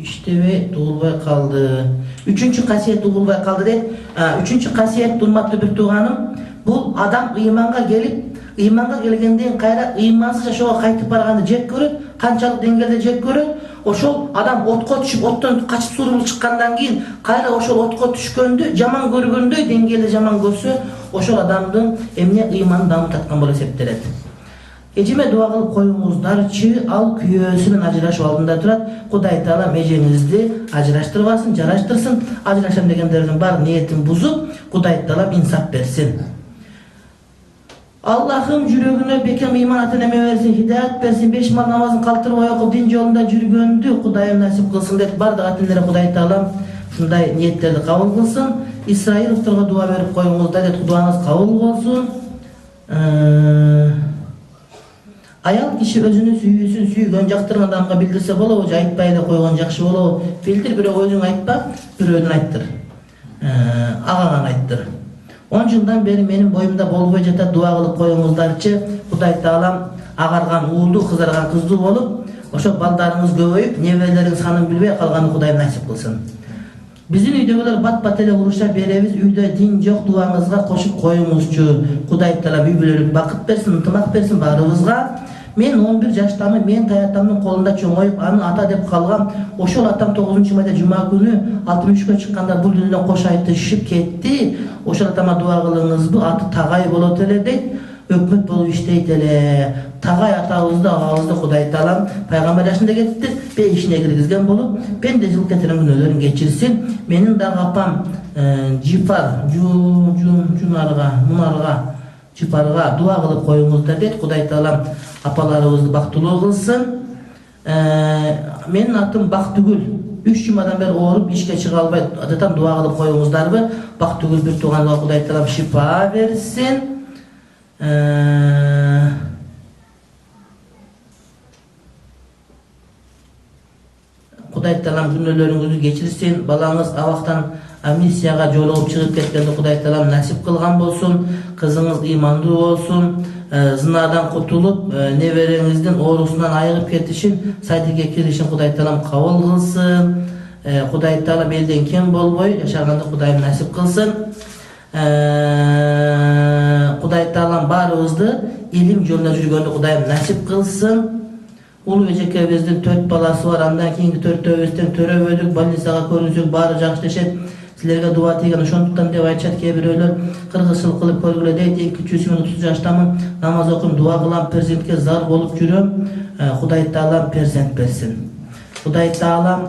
S1: iştevi doğulbay kaldı. Üçüncü kasiyet doğulbay kaldı dedi. Üçüncü kasiyet durmakta bir tuğanım. Bu adam imanga gelip imanga gelgenden kayra imansızca şoğa kaytıp baraganda jek görüp, kançalık dengelde jek görüp, oşol adam otko düşüp ottan kaçıp surulup çıkkandan keyin kayra oşol otko düşkөндү, jaman görgöndöy dengelde jaman görse, oşol adamdın emne imanı damıtatkan bol eseptelet. Ecime dua kılıp koyuңuzдарчы, al kүйөөсүнөн ажырашуу алдында турат. Кудай Таала межеңизди ажыраштырбасын, жараштырсын. Ажырашам дегендердин бар ниетин бузуп, Кудай Таала инсап берсин. Allah'ım жүрөгүнө бекем иман ата-энеме берсин, хидayat берсин, 5 мал намазын калтырбай окуп дин жолунда жүргөндү Кудайым насип кылсын деп бардык ата-энелер Кудай Таалам ушундай ниеттерди кабыл кылсын. Исраиловторго дуа берип коюңуздар деп дуаңыз кабыл болсун. Ayal kişi özünü süygön jaktırgan адамга билдирсе болобу же айтпай эле койгон жакшы болобу? Билдир, бирок өзүң айтпа, бирөөнүн айттыр. Агаңан айттыр. 10 жылдан бeri менин боюмда болбой жатат, дуа кылып коюңуздарчы. Кудай Таалам агарган уулду, кызарган кыздуу болуп, ошо балдарыңыз көбөйүп, неберелердин санын билбей калганын Кудайым насип кылсын. Биздин үйдөгүлөр бат-бат эле урушта беребиз, үйдө дин жок, дуаңызга кошуп коюңузчу. Кудай Таала үй-бүлөлүк бакыт берсин, ынтымак берсин баарыбызга. Мен 11 жаштамын, мен таятамдын колунда чоңоюп, аны ата деп калгам. Ошол атам 9-майда жума күнү 63гө чыкканда бул дүйнөдөн кош айтышып кетти. Ошол атама дуа кылыңызбы, аты Тагай болот эле дейт. Өкмөт болуп иштейт эле. Тагай атабызды, агабызды Кудай Таалам пайгамбар жашында кетти, ишине киргизген болуп, пендечилик кетирген күнөөлөрүн кечирсин. Менин дагы апам Жипар, Мунарга, Жипарга дуа кылып коюңуздар дейт. Кудай Таалам апаларыбызды бактылуу кылсын. Менин атым Бактүгүл. 3 жумадан бери ооруп, ишке чыга албай атам дуа кылып коюңуздарбы. Бактүгүл бир тууганга Кудай Таалам шифа берсин. Кудай Таалам күнөөлөрүңүздү кечирсин. Балаңыз абактан миссияга жолугуп чыгып кеткенде Кудай Таалам насип кылган болсун. Кызыңыз имандуу болсун. Зынадан кутулуп, небереңиздин оорусунан айыгып кетишин, сайдыга киришин Кудай Таалам кабыл кылсын. Кудай Таалам элден кем болбой жашаганды Кудайым насип кылсын. Кудай Таалам баарыбызды илим жолунда жүргөндү Кудайым насип кылсын. Улуу эжекебиздин 4 баласы бар, андан кийинки 4-өөбүздөн төрөбөдүк, больницага көрүнсөк баары жакшы дешет. Силерге дуа тийген, ошондуктан деп айтышат кээ бирөөлөр, кыргызчылык кылып көргүлө дейт. 230 жаштамын, намаз окуйм, дуа кылам, перзентке зар болуп жүрөм. Кудай Таалам перзент берсин. Кудай Таалам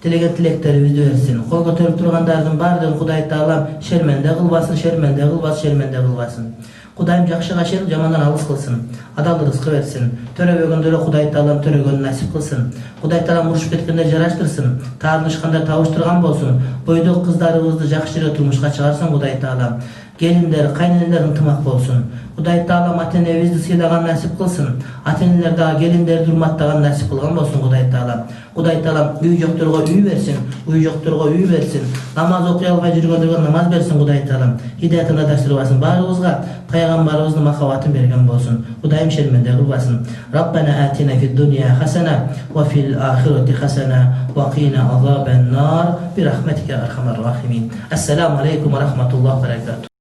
S1: тилеген тилектерибизди берсин. Кол көтөрүп тургандардын баардыгын Кудай Таалам шерменде кылбасын, шерменде кылбасын. Кудайым жакшыга шер, жамандан алыс кылсын. Адал рызкы берсин. Төрөбөгөндөргө Кудай Таалам төрөгөнү насип кылсын. Кудай Таалам урушуп кеткенде жараштырсын. Таарынышканда табыштырган болсун. Бойдок кыздарыбызды жакшы жерге турмушка чыгарсын Кудай Таалам. Келиндер, кайненелер ынтымак болсун. Кудай Таалам ата-энебизди сыйлаган насип кылсын. Ата-энелер дагы келиндерди урматтаган насип кылган болсун Кудай Таалам. Кудай Таалам үй жокторго үй берсин, үй жокторго үй берсин. Намаз окуй албай жүргөндөргө намаз берсин Кудай Таалам. Хидаятын адаштырбасын баарыбызга, пайгамбарыбыздын махабатын берген болсун. Кудайым шерменде кылбасын. Раббана атина фид дунья хасана ва фил ахирати хасана ва кина азабан нар би рахматика архамар рахимин. Ассаламу алейкум ва рахматуллахи ва баракатуh.